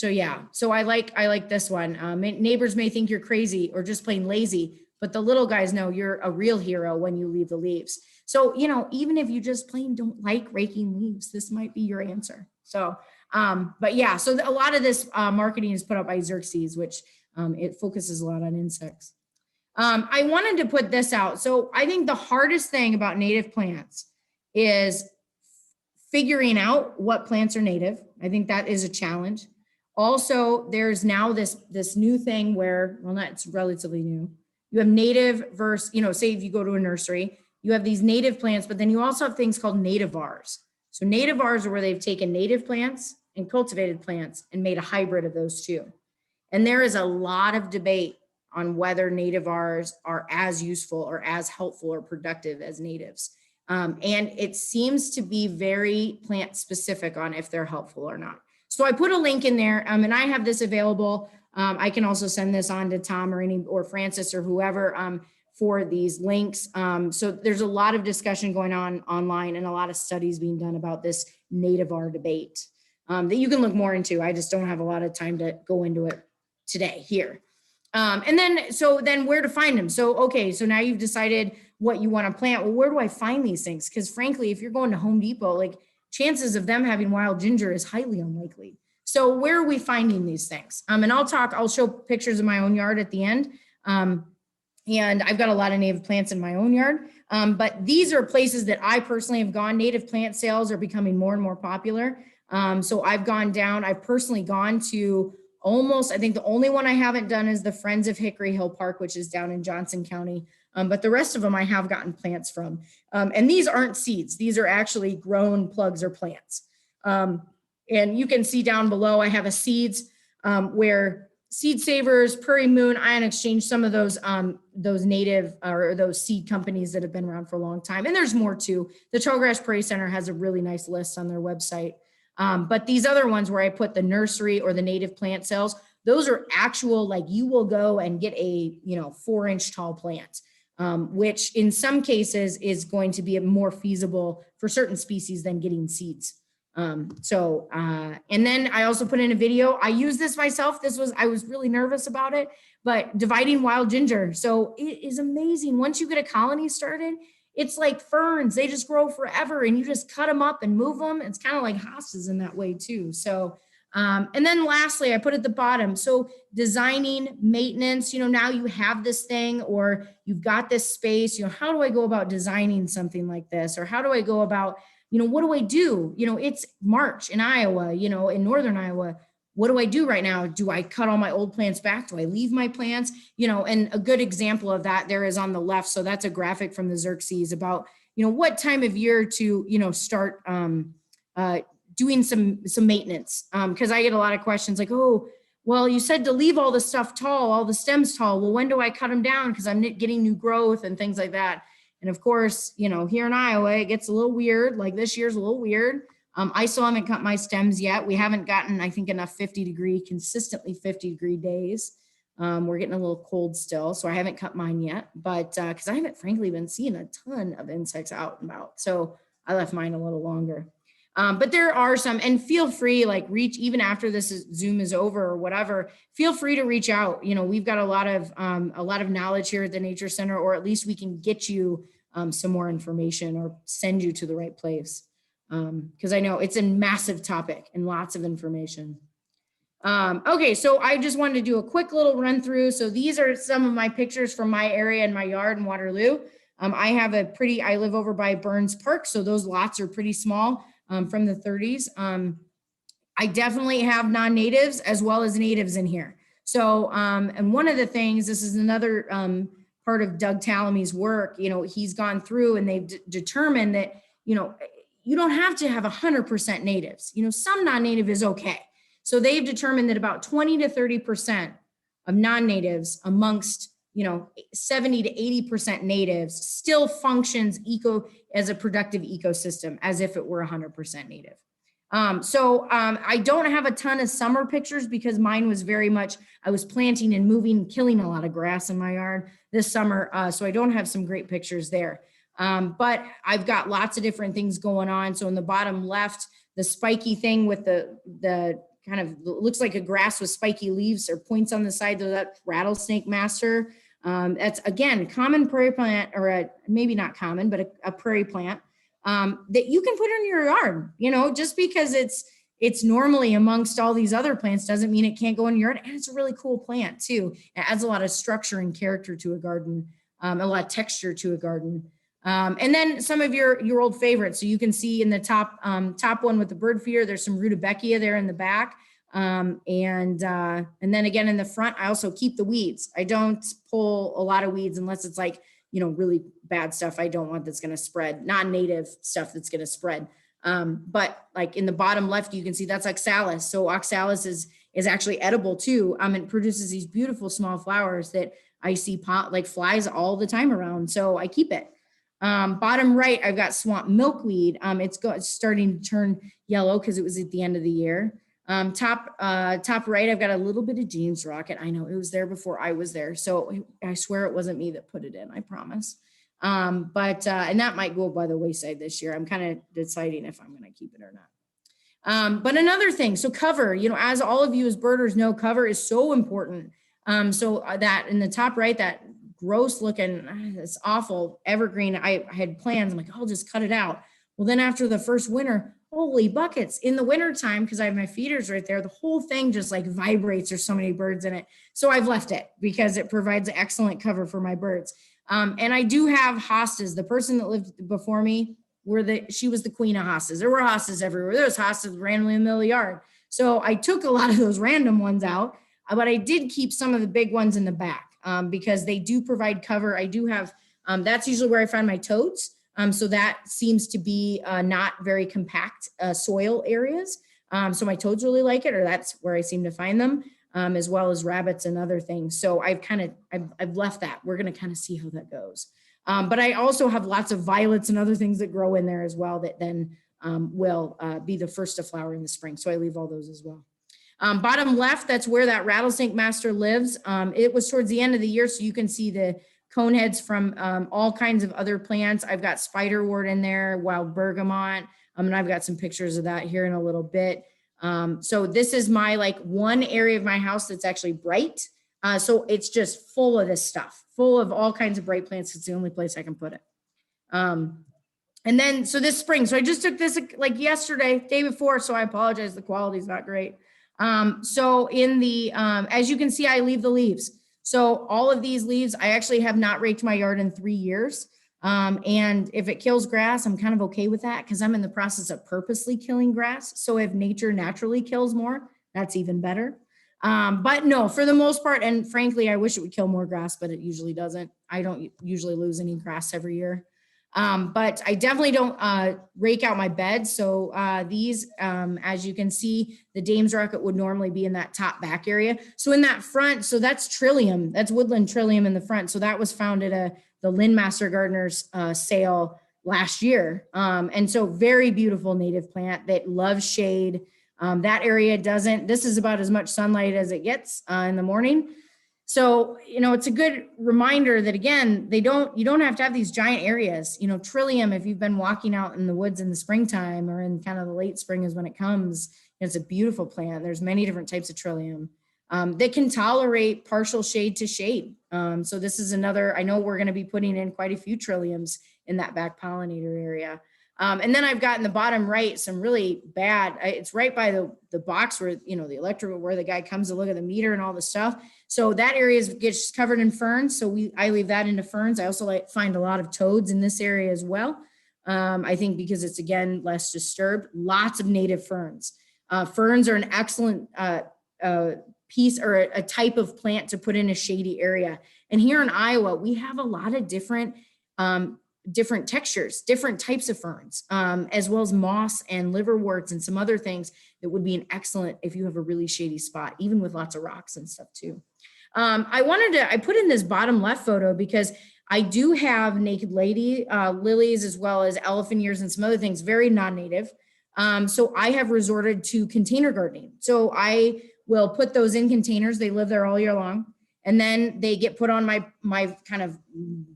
[SPEAKER 5] yeah, so I like this one. Neighbors may think you're crazy or just plain lazy, but the little guys know you're a real hero when you leave the leaves. So, even if you just plain don't like raking leaves, this might be your answer. So, but yeah, so a lot of this marketing is put up by Xerxes, which it focuses a lot on insects. I wanted to put this out. So I think the hardest thing about native plants is figuring out what plants are native. I think that is a challenge. Also, there's now this new thing where, it's relatively new. You have native versus, say if you go to a nursery, you have these native plants, but then you also have things called nativars. So nativars are where they've taken native plants and cultivated plants and made a hybrid of those two. And there is a lot of debate on whether nativars are as useful or as helpful or productive as natives. And it seems to be very plant specific on if they're helpful or not. So I put a link in there and I have this available. I can also send this on to Tom or Francis or whoever for these links. So there's a lot of discussion going on online and a lot of studies being done about this nativar debate that you can look more into. I just don't have a lot of time to go into it today here. And then where to find them. So, okay, so now you've decided what you want to plant. Well, where do I find these things? Because frankly, if you're going to Home Depot, chances of them having wild ginger is highly unlikely. So where are we finding these things? And I'll show pictures of my own yard at the end. And I've got a lot of native plants in my own yard. But these are places that I personally have gone. Native plant sales are becoming more and more popular. So I've personally gone to I think the only one I haven't done is the Friends of Hickory Hill Park, which is down in Johnson County. But the rest of them I have gotten plants from. And these aren't seeds. These are actually grown plugs or plants. And you can see down below, I have a seeds where Seed Savers, Prairie Moon, Ion Exchange, some of those native or those seed companies that have been around for a long time. And there's more too. The Tallgrass Prairie Center has a really nice list on their website. But these other ones where I put the nursery or the native plant sales, those are actual, you will go and get a 4-inch tall plant. Which in some cases is going to be more feasible for certain species than getting seeds. And then I also put in a video. I use this myself. I was really nervous about it, but dividing wild ginger. So it is amazing. Once you get a colony started, it's like ferns. They just grow forever and you just cut them up and move them. It's kind of like hostas in that way too. So and then lastly, I put at the bottom, so designing, maintenance, now you have this thing or you've got this space, how do I go about designing something like this? Or how do I go about, what do I do? It's March in Iowa, in Northern Iowa, what do I do right now? Do I cut all my old plants back? Do I leave my plants? You know, and a good example of that there is on the left. So that's a graphic from the Xerxes about, you know, what time of year to, you know, start doing some maintenance. Because I get a lot of questions like, oh, well, you said to leave all the stuff tall, all the stems tall. Well, when do I cut them down? Because I'm getting new growth and things like that. And of course, you know, here in Iowa, it gets a little weird. Like this year's a little weird. I still haven't cut my stems yet. We haven't gotten, I think, enough consistently 50-degree days. We're getting a little cold still, so I haven't cut mine yet. But because I haven't, frankly, been seeing a ton of insects out and about, so I left mine a little longer. But there are some, and feel free, like reach, even after this Zoom is over or whatever, feel free to reach out. You know, we've got a lot of knowledge here at the Nature Center, or at least we can get you some more information or send you to the right place. Because I know it's a massive topic and lots of information. Okay, so I just wanted to do a quick little run through. So these are some of my pictures from my area and my yard in Waterloo. I live over by Burns Park, so those lots are pretty small. From the 30s. I definitely have non-natives as well as natives in here. So, and one of the things, this is another part of Doug Tallamy's work, you know, he's gone through and they've determined that, you know, you don't have to have 100% natives. You know, some non-native is okay. So they've determined that about 20 to 30% of non-natives amongst, you know, 70 to 80% natives still functions as a productive ecosystem as if it were 100% native. I don't have a ton of summer pictures because mine was very much, I was planting and moving, killing a lot of grass in my yard this summer. So I don't have some great pictures there. But I've got lots of different things going on. So in the bottom left, the spiky thing with the kind of looks like a grass with spiky leaves or points on the side of that rattlesnake master. That's again, common prairie plant, or maybe not common, but a prairie plant that you can put in your yard. You know, just because it's normally amongst all these other plants doesn't mean it can't go in your yard. And it's a really cool plant too. It adds a lot of structure and character to a garden, a lot of texture to a garden. And then some of your old favorites. So you can see in the top one with the bird feeder, there's some rudbeckia there in the back. And then again, in the front, I also keep the weeds. I don't pull a lot of weeds unless it's like, you know, really bad stuff I don't want that's going to spread, non-native stuff that's going to spread. But like in the bottom left, you can see that's oxalis. So oxalis is actually edible too. It produces these beautiful small flowers that I see like flies all the time around. So I keep it. Bottom right, I've got swamp milkweed. It's starting to turn yellow because it was at the end of the year. Top right, I've got a little bit of James Rocket. I know it was there before I was there. So I swear it wasn't me that put it in, I promise. And that might go by the wayside this year. I'm kind of deciding if I'm going to keep it or not. But another thing, so cover, you know, as all of you as birders know, cover is so important. So that in the top right, that gross looking, it's awful evergreen. I had plans. I'm like, I'll just cut it out. Well, then after the first winter, holy buckets, in the wintertime, because I have my feeders right there, the whole thing just like vibrates. There's so many birds in it. So I've left it because it provides excellent cover for my birds. And I do have hostas. The person that lived before me, she was the queen of hostas. There were hostas everywhere. There was hostas randomly in the middle of the yard. So I took a lot of those random ones out, but I did keep some of the big ones in the back because they do provide cover. I do have, that's usually where I find my toads. So that seems to be not very compact soil areas. So my toads really like it, or that's where I seem to find them, as well as rabbits and other things. So I've left that. We're going to kind of see how that goes. But I also have lots of violets and other things that grow in there as well that then will be the first to flower in the spring. So I leave all those as well. Bottom left, that's where that rattlesnake master lives. It was towards the end of the year, so you can see the cone heads from all kinds of other plants. I've got spiderwort in there, wild bergamot, and I've got some pictures of that here in a little bit. So this is my like one area of my house that's actually bright. So it's just full of this stuff, full of all kinds of bright plants. It's the only place I can put it. And then, so this spring, so I just took this like yesterday, day before, so I apologize, the quality is not great. So in the, as you can see, I leave the leaves. So all of these leaves, I actually have not raked my yard in 3 years. And if it kills grass, I'm kind of okay with that because I'm in the process of purposely killing grass. So if nature naturally kills more, that's even better. But no, for the most part, and frankly, I wish it would kill more grass, but it usually doesn't. I don't usually lose any grass every year. But I definitely don't rake out my bed. So these, as you can see, the Dame's Rocket would normally be in that top back area. So in that front, so that's Trillium, that's Woodland Trillium in the front. So that was found at the Lynn Master Gardener's sale last year. And so very beautiful native plant that loves shade. That area doesn't, this is about as much sunlight as it gets in the morning. So, it's a good reminder that again, you don't have to have these giant areas. Trillium, if you've been walking out in the woods in the springtime or in kind of the late spring is when it comes, it's a beautiful plant. There's many different types of Trillium that can tolerate partial shade to shade. So this is another, I know we're going to be putting in quite a few Trilliums in that back pollinator area. And then I've got in the bottom right some really bad, it's right by the box where, the electrical, where the guy comes to look at the meter and all the stuff. So that area gets covered in ferns. So I leave that into ferns. I also find a lot of toads in this area as well. I think because it's, again, less disturbed. Lots of native ferns. Ferns are an excellent piece or a type of plant to put in a shady area. And here in Iowa, we have a lot of different textures, different types of ferns, as well as moss and liverworts and some other things that would be an excellent if you have a really shady spot, even with lots of rocks and stuff too. I put in this bottom left photo because I do have naked lady lilies as well as elephant ears and some other things, very non-native. So I have resorted to container gardening. So I will put those in containers. They live there all year long. And then they get put on my kind of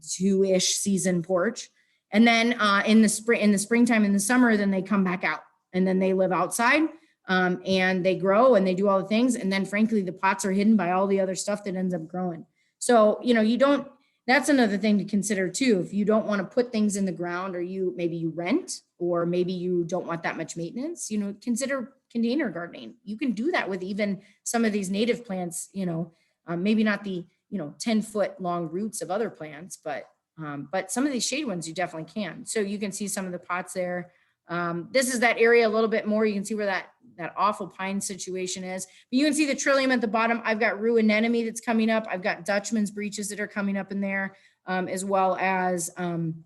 [SPEAKER 5] 2-ish season porch. And then in the springtime, in the summer, then they come back out and then they live outside and they grow and they do all the things. And then frankly, the pots are hidden by all the other stuff that ends up growing. So, that's another thing to consider too. If you don't want to put things in the ground or maybe you rent or maybe you don't want that much maintenance, consider container gardening. You can do that with even some of these native plants, maybe not the 10-foot long roots of other plants, but some of these shade ones you definitely can. So you can see some of the pots there. This is that area a little bit more. You can see where that awful pine situation is. But you can see the Trillium at the bottom. I've got rue anemone that's coming up. I've got Dutchman's breeches that are coming up in there, as well as some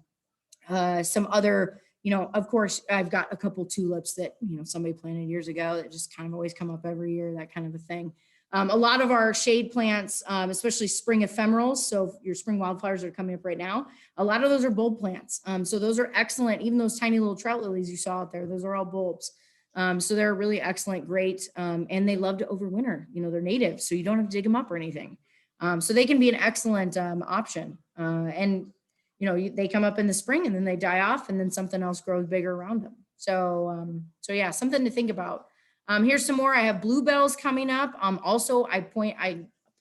[SPEAKER 5] other, of course, I've got a couple tulips that, somebody planted years ago that just kind of always come up every year, that kind of a thing. A lot of our shade plants, especially spring ephemerals, so your spring wildflowers are coming up right now, a lot of those are bulb plants. So those are excellent. Even those tiny little trout lilies you saw out there, those are all bulbs. So they're really excellent, great, and they love to overwinter. They're native, so you don't have to dig them up or anything. So they can be an excellent option. And they come up in the spring and then they die off and then something else grows bigger around them. So yeah, something to think about. Here's some more. I have bluebells coming up. Also, I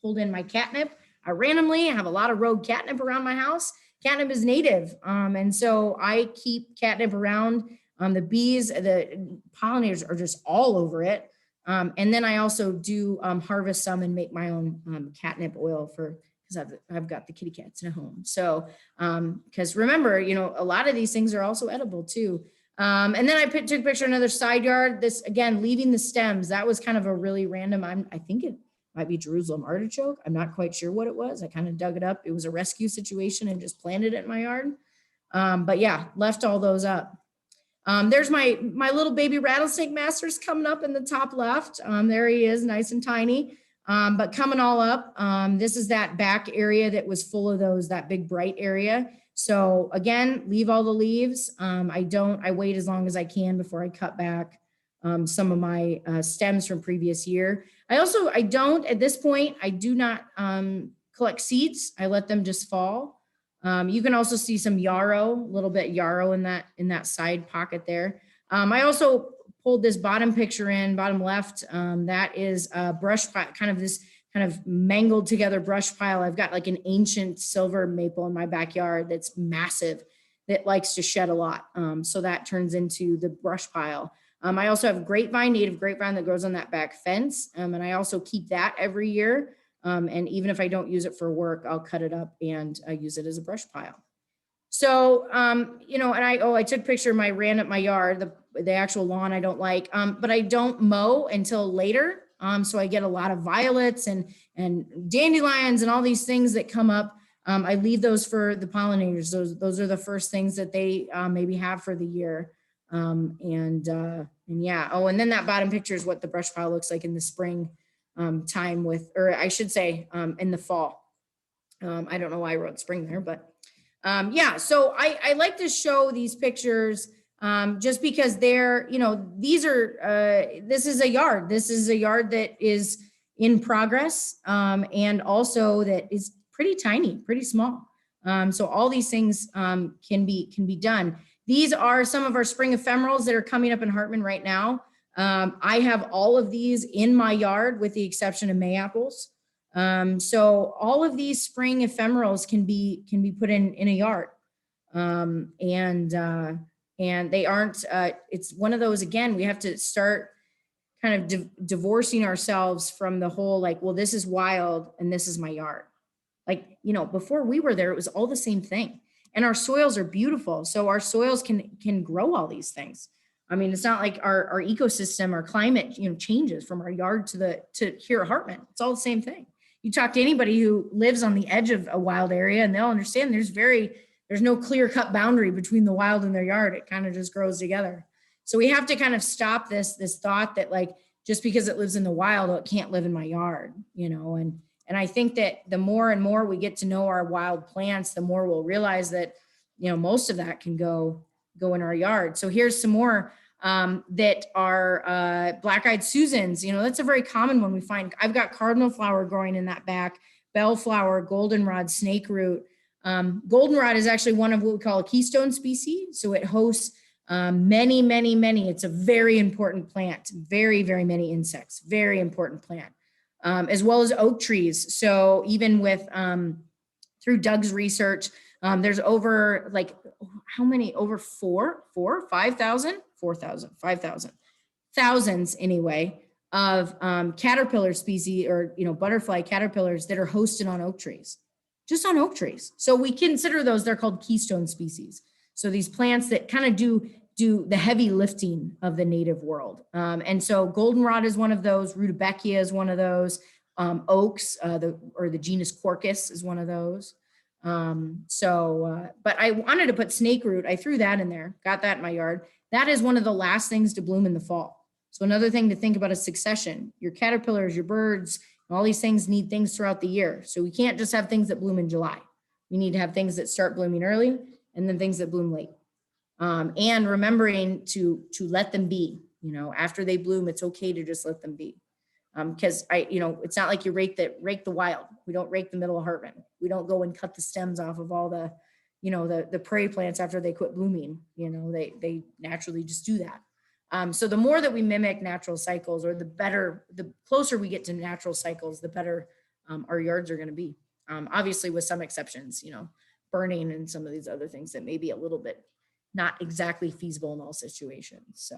[SPEAKER 5] pulled in my catnip. I randomly have a lot of rogue catnip around my house. Catnip is native. And so I keep catnip around. The bees, the pollinators are just all over it. And then I also do harvest some and make my own catnip oil because I've got the kitty cats at home. So, because remember, a lot of these things are also edible too. And then I took a picture of another side yard. This, again, leaving the stems. That was kind of a really random, I think it might be Jerusalem artichoke. I'm not quite sure what it was. I kind of dug it up. It was a rescue situation and just planted it in my yard. But yeah, left all those up. There's my little baby rattlesnake masters coming up in the top left. There he is, nice and tiny, but coming all up. This is that back area that was full of those, that big bright area. So again, leave all the leaves. I wait as long as I can before I cut back some of my stems from previous year. At this point, I do not collect seeds. I let them just fall. You can also see some yarrow, a little bit yarrow in that side pocket there. I also pulled this bottom picture in, bottom left. That is a brush pile, this kind of mangled together brush pile. I've got like an ancient silver maple in my backyard that's massive, that likes to shed a lot. So that turns into the brush pile. I also have native grapevine that grows on that back fence. And I also keep that every year. And even if I don't use it for work, I'll cut it up and use it as a brush pile. So, I took a picture of my yard, the actual lawn I don't like, but I don't mow until later. So I get a lot of violets and dandelions and all these things that come up. I leave those for the pollinators. Those are the first things that they maybe have for the year. And yeah. Oh, and then that bottom picture is what the brush pile looks like in the spring time with, or I should say in the fall. I don't know why I wrote spring there, but yeah. So I like to show these pictures just because they're, you know, these are, this is a yard. This is a yard that is in progress and also that is pretty tiny, pretty small. So all these things can be done. These are some of our spring ephemerals that are coming up in Hartman right now. I have all of these in my yard with the exception of Mayaples. So all of these spring ephemerals can be put in a yard. And they aren't, it's one of those, again, we have to start kind of divorcing ourselves from the whole, like, well, this is wild and this is my yard. Like, you know, before we were there, it was all the same thing. And our soils are beautiful. So our soils can grow all these things. I mean, it's not like our ecosystem, our climate, you know, changes from our yard to here at Hartman. It's all the same thing. You talk to anybody who lives on the edge of a wild area and they'll understand there's no clear cut boundary between the wild and their yard. It kind of just grows together. So we have to kind of stop this thought that, like, just because it lives in the wild, it can't live in my yard, you know. And I think that the more and more we get to know our wild plants, the more we'll realize that, you know, most of that can go in our yard. So here's some more that are black-eyed Susans. You know, that's a very common one we find. I've got cardinal flower growing in that back, bellflower, goldenrod, snakeroot. Goldenrod is actually one of what we call a keystone species. So it hosts many. It's a very important plant, very many insects, very important plant, as well as oak trees. So even with, through Doug's research, there's over like, how many, over 5,000, thousands anyway, of caterpillar species, or, you know, butterfly caterpillars that are hosted on oak trees, just on oak trees. So we consider those, they're called keystone species. So these plants that kind of do the heavy lifting of the native world. And so goldenrod is one of those, rudbeckia is one of those, oaks, the genus Quercus is one of those. But I wanted to put snakeroot. I threw that in there, got that in my yard. That is one of the last things to bloom in the fall. So another thing to think about is succession. Your caterpillars, your birds, all these things need things throughout the year. So we can't just have things that bloom in July. We need to have things that start blooming early and then things that bloom late. And remembering to let them be, you know, after they bloom, it's okay to just let them be. Because it's not like you rake the wild. We don't rake the middle of Hartman. We don't go and cut the stems off of all the, you know, the prairie plants after they quit blooming. You know, they naturally just do that. So the more that we mimic natural cycles, or the closer we get to natural cycles, the better our yards are going to be. Obviously, with some exceptions, you know, burning and some of these other things that may be a little bit not exactly feasible in all situations.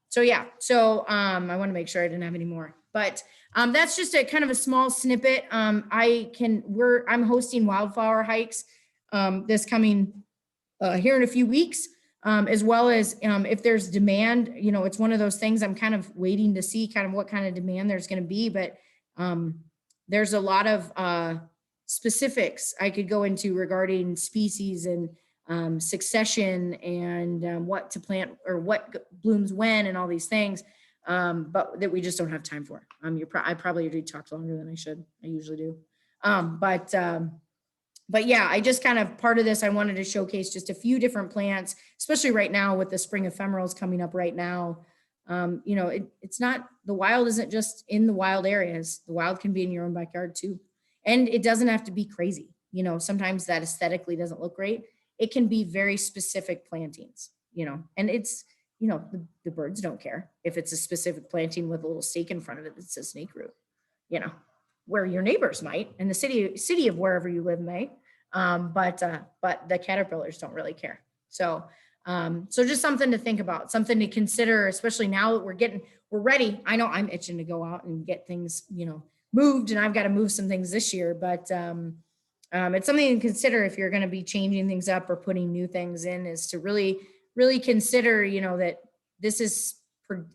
[SPEAKER 5] So yeah. So I want to make sure I didn't have any more, but that's just a kind of a small snippet. I'm hosting wildflower hikes this coming here in a few weeks, as well as if there's demand. You know, it's one of those things I'm kind of waiting to see kind of what kind of demand there's going to be, but there's a lot of specifics I could go into regarding species and succession and what to plant or what blooms when and all these things, but that we just don't have time for. I probably already talked longer than I should. I usually do. But yeah, I just kind of, part of this, I wanted to showcase just a few different plants, especially right now with the spring ephemerals coming up right now. You know, it's not, the wild isn't just in the wild areas. The wild can be in your own backyard too. And it doesn't have to be crazy. You know, sometimes that aesthetically doesn't look great. It can be very specific plantings, you know, and it's, you know, the birds don't care if it's a specific planting with a little stake in front of it that says snakeroot, you know, where your neighbors might, and the city of wherever you live may, but the caterpillars don't really care. So just something to think about, something to consider, especially now that we're ready. I know I'm itching to go out and get things, you know, moved, and I've got to move some things this year, but it's something to consider if you're going to be changing things up or putting new things in, is to really consider, you know, that this is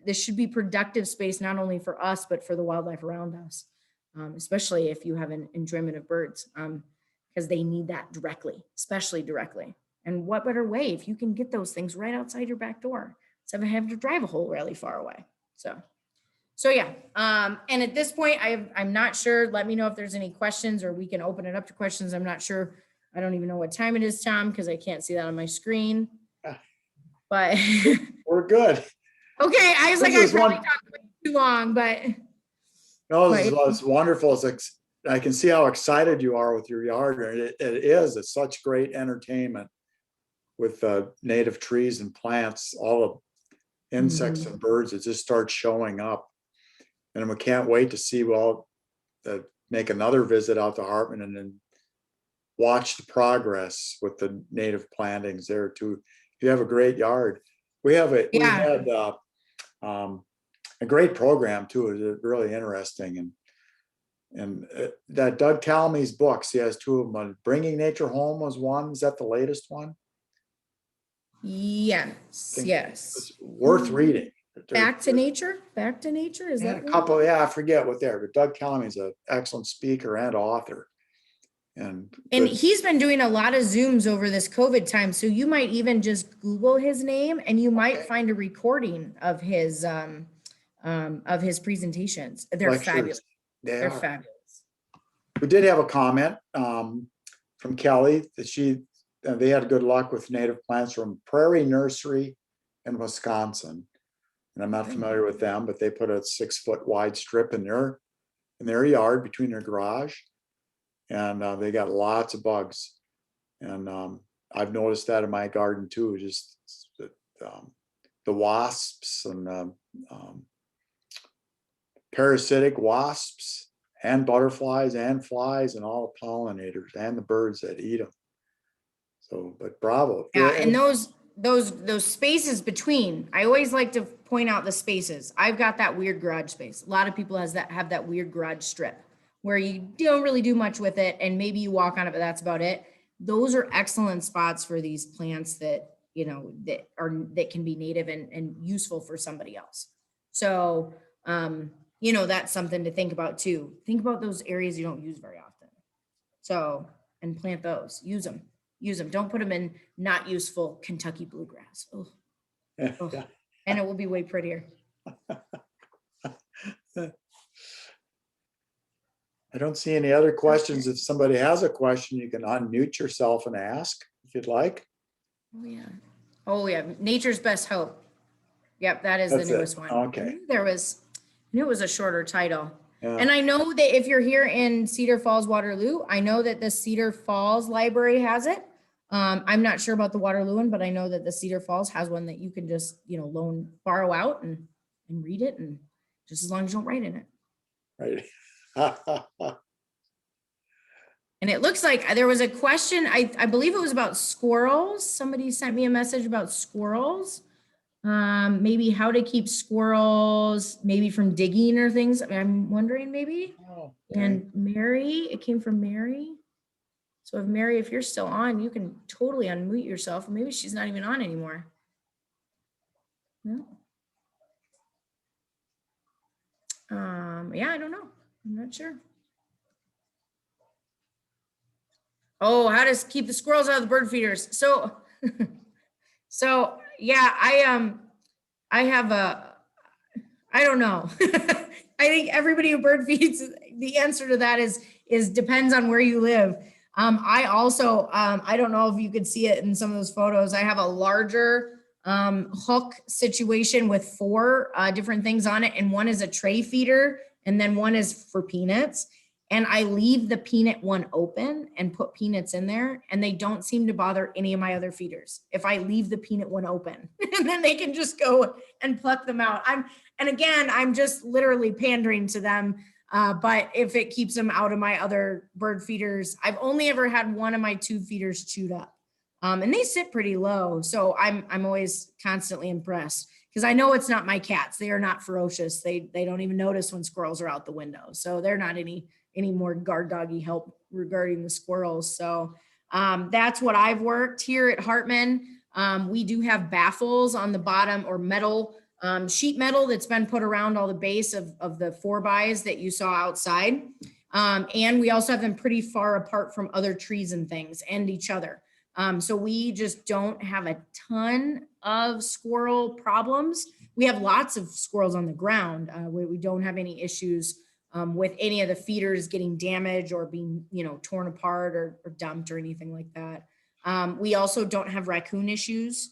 [SPEAKER 5] this should be productive space, not only for us, but for the wildlife around us. Especially if you have an enjoyment of birds, because they need that directly, especially directly. And what better way if you can get those things right outside your back door instead of having to drive a whole really far away. So yeah. And at this point, I'm not sure. Let me know if there's any questions, or we can open it up to questions. I'm not sure. I don't even know what time it is, Tom, because I can't see that on my screen. But
[SPEAKER 1] We're good.
[SPEAKER 5] okay, I was like, I
[SPEAKER 1] This is
[SPEAKER 5] probably
[SPEAKER 1] one-
[SPEAKER 5] talked way too long, but
[SPEAKER 1] No, this
[SPEAKER 5] Right.
[SPEAKER 1] is what's wonderful. I can see how excited you are with your yard. And it is. It's such great entertainment with native trees and plants, all the insects and birds that just start showing up. And we can't wait to see, make another visit out to Hartman and then watch the progress with the native plantings there too. You have a great yard. We had a great program too. It's really interesting. And that Doug Talmey's books, he has two of them. Bringing Nature Home was one. Is that the latest one?
[SPEAKER 5] yes,
[SPEAKER 1] Think
[SPEAKER 5] yes.
[SPEAKER 1] It's worth reading.
[SPEAKER 5] Back to nature. Is
[SPEAKER 1] Yeah,
[SPEAKER 5] that
[SPEAKER 1] a
[SPEAKER 5] one?
[SPEAKER 1] couple, I forget what they're, but Doug Talmey's an excellent speaker and author. And
[SPEAKER 5] And
[SPEAKER 1] good.
[SPEAKER 5] he's been doing a lot of Zooms over this COVID time. So you might even just Google his name and you might
[SPEAKER 1] Okay.
[SPEAKER 5] find a recording of his presentations. They're
[SPEAKER 1] lectures.
[SPEAKER 5] fabulous.
[SPEAKER 1] They
[SPEAKER 5] They're
[SPEAKER 1] are.
[SPEAKER 5] fabulous.
[SPEAKER 1] We did have a comment from Kelly that they had good luck with native plants from Prairie Nursery in Wisconsin. And I'm not familiar with them, but they put a 6-foot wide strip in their yard between their garage. And they got lots of bugs. And I've noticed that in my garden too, just the wasps and parasitic wasps and butterflies and flies and all the pollinators and the birds that eat them. So, but bravo.
[SPEAKER 5] Yeah, and those spaces between, I always like to point out the spaces. I've got that weird garage space. A lot of people have that weird garage strip where you don't really do much with it and maybe you walk on it, but that's about it. Those are excellent spots for these plants that, that can be native and useful for somebody else. So, that's something to think about too. Think about those areas you don't use very often. So, and plant those, use them. Don't put them in not useful Kentucky bluegrass. Oh, and it will be way prettier.
[SPEAKER 1] I don't see any other questions. If somebody has a question, you can unmute yourself and ask if you'd like.
[SPEAKER 5] Oh yeah. Nature's Best Hope. Yep, that is
[SPEAKER 1] That's
[SPEAKER 5] the newest
[SPEAKER 1] it.
[SPEAKER 5] one.
[SPEAKER 1] Okay.
[SPEAKER 5] I knew it was a shorter title.
[SPEAKER 1] Yeah.
[SPEAKER 5] And I know that if you're here in Cedar Falls, Waterloo, I know that the Cedar Falls Library has it. I'm not sure about the Waterloo one, but I know that the Cedar Falls has one that you can just, borrow out and read it, and just as long as you don't write in it.
[SPEAKER 1] Right.
[SPEAKER 5] And it looks like there was a question, I believe it was about squirrels. Somebody sent me a message about squirrels. Maybe how to keep squirrels, maybe from digging or things. I'm wondering maybe.
[SPEAKER 1] Okay.
[SPEAKER 5] And Mary, it came from Mary. So if you're still on, you can totally unmute yourself. Or maybe she's not even on anymore. No. Yeah, I don't know. I'm not sure. Oh, how to keep the squirrels out of the bird feeders. So yeah, I don't know. I think everybody who bird feeds, the answer to that is depends on where you live. I also, I don't know if you could see it in some of those photos. I have a larger hook situation with 4 different things on it. And one is a tray feeder and then one is for peanuts. And I leave the peanut one open and put peanuts in there, and they don't seem to bother any of my other feeders if I leave the peanut one open. And then they can just go and pluck them out. I'm just literally pandering to them. But if it keeps them out of my other bird feeders, I've only ever had one of my 2 feeders chewed up. And they sit pretty low. So I'm always constantly impressed because I know it's not my cats. They are not ferocious. They don't even notice when squirrels are out the window. So they're not any more guard doggy help regarding the squirrels. So that's what I've worked here at Hartman. We do have baffles on the bottom, or metal sheet metal that's been put around all the base of the 4x that you saw outside. And we also have them pretty far apart from other trees and things and each other. So we just don't have a ton of squirrel problems. We have lots of squirrels on the ground. We don't have any issues with any of the feeders getting damaged or being, torn apart or dumped or anything like that. We also don't have raccoon issues.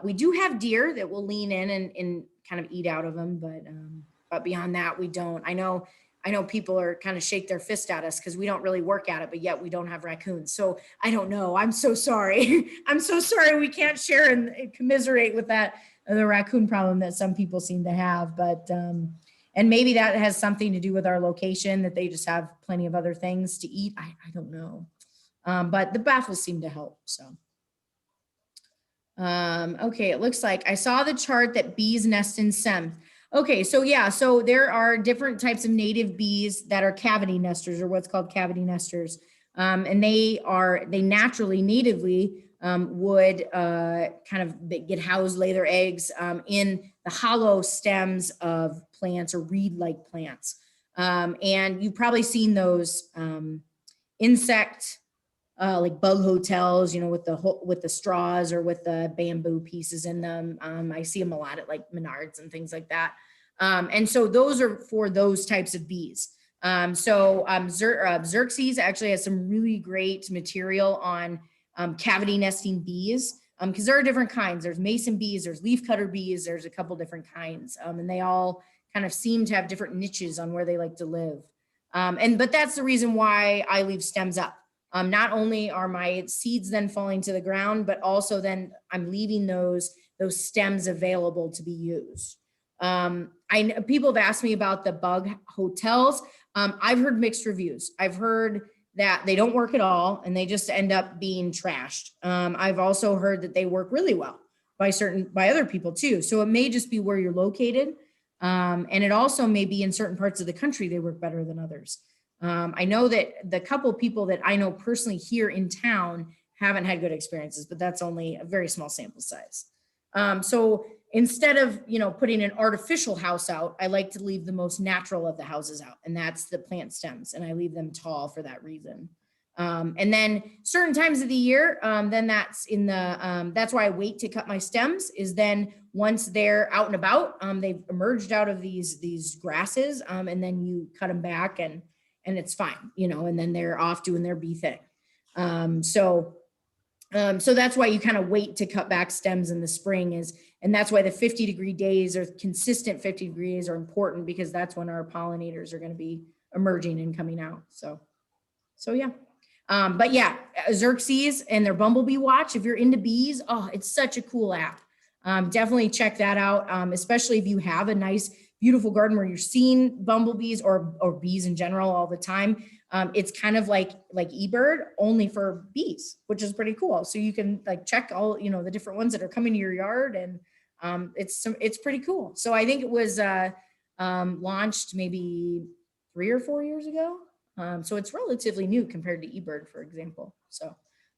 [SPEAKER 5] We do have deer that will lean in and kind of eat out of them, but beyond that, we don't. I know people are kind of shake their fist at us because we don't really work at it, but yet we don't have raccoons. So I don't know. I'm so sorry. I'm so sorry we can't share and commiserate with the raccoon problem that some people seem to have. But and maybe that has something to do with our location, that they just have plenty of other things to eat. I don't know. But the baffles seem to help. So. Okay, it looks like I saw the chart that bees nest in stems. Okay, so yeah, so there are different types of native bees that are cavity nesters, or what's called cavity nesters. And they naturally, natively would kind of get housed, lay their eggs in the hollow stems of plants or reed-like plants. And you've probably seen those insect like bug hotels, with the straws or with the bamboo pieces in them. I see them a lot at like Menards and things like that. And so those are for those types of bees. Xerxes actually has some really great material on cavity nesting bees, because there are different kinds. There's mason bees, there's leafcutter bees, there's a couple different kinds, and they all kind of seem to have different niches on where they like to live. But that's the reason why I leave stems up. Not only are my seeds then falling to the ground, but also then I'm leaving those stems available to be used. People have asked me about the bug hotels. I've heard mixed reviews. I've heard that they don't work at all and they just end up being trashed. I've also heard that they work really well by other people too. So it may just be where you're located. And it also may be in certain parts of the country, they work better than others. I know that the couple of people that I know personally here in town haven't had good experiences, but that's only a very small sample size. So instead of, putting an artificial house out, I like to leave the most natural of the houses out, and that's the plant stems, and I leave them tall for that reason. And then certain times of the year, then that's why I wait to cut my stems, is then once they're out and about, they've emerged out of these grasses, and then you cut them back and it's fine, and then they're off doing their bee thing. So that's why you kind of wait to cut back stems in the spring and that's why the 50-degree days or consistent 50-degree days are important, because that's when our pollinators are going to be emerging and coming out. So yeah. But yeah, Xerxes and their Bumblebee Watch, if you're into bees, it's such a cool app. Definitely check that out. Especially if you have a nice, beautiful garden where you're seeing bumblebees or bees in general all the time. It's kind of like eBird, only for bees, which is pretty cool. So you can check all, the different ones that are coming to your yard, and it's pretty cool. So I think it was launched maybe 3 or 4 years ago. So it's relatively new compared to eBird, for example. So,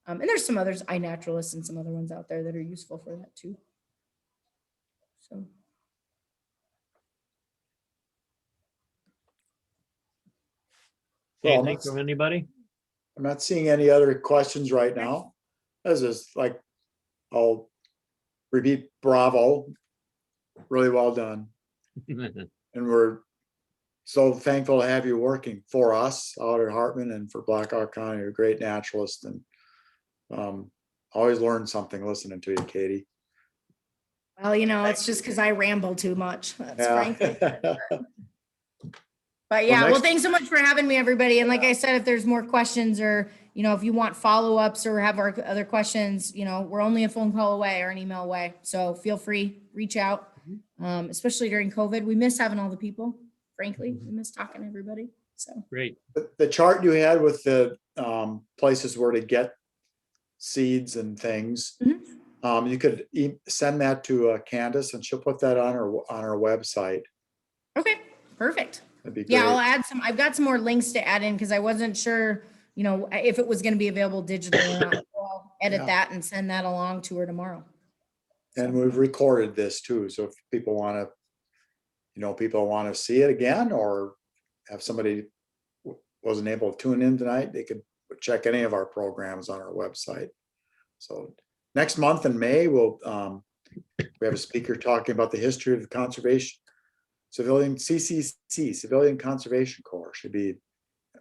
[SPEAKER 5] and there's some others, iNaturalist and some other ones out there that are useful for that too. So.
[SPEAKER 1] Well,
[SPEAKER 3] Anything from anybody?
[SPEAKER 1] I'm not seeing any other questions right now. This is I'll repeat, bravo. Really well done. And we're so thankful to have you working for us out at Hartman and for Blackhawk County. You're a great naturalist, and always learn something listening to you, Katie.
[SPEAKER 5] Well, it's just because I ramble too much. That's frankly. But yeah, well, thanks so much for having me, everybody. And like I said, if there's more questions or, if you want follow-ups or have our other questions, we're only a phone call away or an email away. So feel free, reach out, especially during COVID. We miss having all the people, frankly. We miss talking to everybody. So
[SPEAKER 3] Great.
[SPEAKER 1] The chart you had with the places where to get seeds and things, you could send that to Candace, and she'll put that on our website.
[SPEAKER 5] Okay, perfect.
[SPEAKER 1] That'd be great.
[SPEAKER 5] Yeah, I'll add some. I've got some more links to add in because I wasn't sure, if it was going to be available digitally or not. So I'll edit that and send that along to her tomorrow.
[SPEAKER 1] And we've recorded this too, so if people want to, people want to see it again, or have somebody wasn't able to tune in tonight, they could check any of our programs on our website. So next month in May, we have a speaker talking about the history of the conservation, civilian CCC, Civilian Conservation Corps. Should be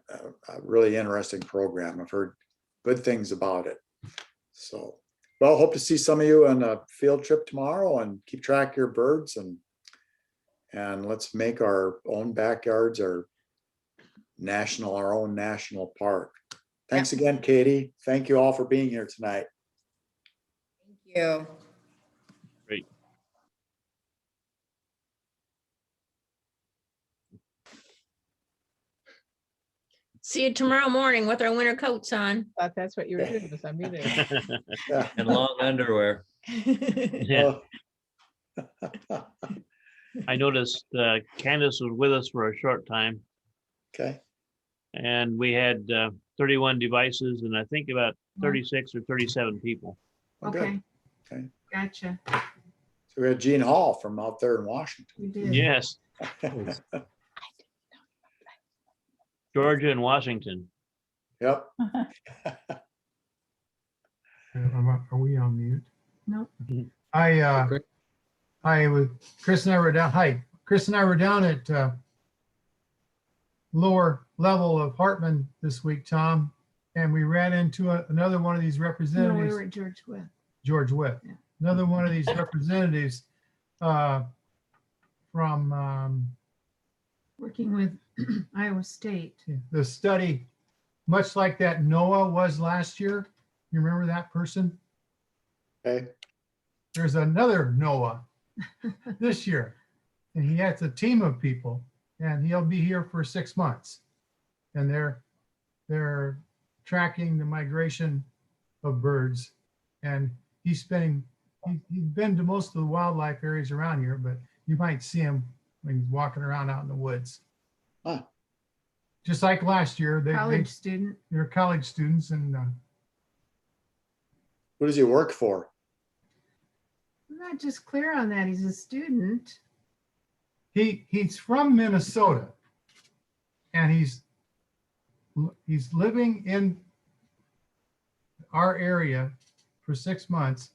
[SPEAKER 1] a really interesting program. I've heard good things about it. So, well, hope to see some of you on a field trip tomorrow, and keep track of your birds, and let's make our own backyards our own national park. Thanks again, Katie. Thank you all for being here tonight.
[SPEAKER 5] Thank you.
[SPEAKER 3] Great.
[SPEAKER 6] See you tomorrow morning with our winter coats on.
[SPEAKER 7] Thought that's what you were doing, was I'm there.
[SPEAKER 1] Yeah.
[SPEAKER 3] And long underwear. Yeah. I noticed Candace was with us for a short time,
[SPEAKER 1] Okay.
[SPEAKER 3] and we had 31 devices, and I think about 36 or 37 people.
[SPEAKER 1] Well, good.
[SPEAKER 7] Okay.
[SPEAKER 1] Okay.
[SPEAKER 7] Gotcha.
[SPEAKER 1] So we had Gene Hall from out there in Washington.
[SPEAKER 7] We did.
[SPEAKER 3] Yes, Georgia and Washington.
[SPEAKER 1] Yep.
[SPEAKER 8] Are we on mute?
[SPEAKER 7] No.
[SPEAKER 8] I was, Chris and I were down, hi, Chris and I were down at lower level of Hartman this week, Tom, and we ran into another one of these
[SPEAKER 7] No, we
[SPEAKER 8] representatives,
[SPEAKER 7] were at George Witt.
[SPEAKER 8] George Witt,
[SPEAKER 7] Yeah.
[SPEAKER 8] another one of these representatives from
[SPEAKER 7] Working with Iowa State.
[SPEAKER 8] the study, much like that NOAA was last year. You remember that person?
[SPEAKER 1] Okay.
[SPEAKER 8] There's another NOAA this year, and he has a team of people, and he'll be here for 6 months. And they're tracking the migration of birds, and he's been to most of the wildlife areas around here, but you might see him when he's walking around out in the woods.
[SPEAKER 1] Huh.
[SPEAKER 8] Just like last year,
[SPEAKER 7] College student.
[SPEAKER 8] they're college students, and
[SPEAKER 1] Who does he work for?
[SPEAKER 7] I'm not just clear on that. He's a student.
[SPEAKER 8] he's from Minnesota, and he's living in our area for 6 months,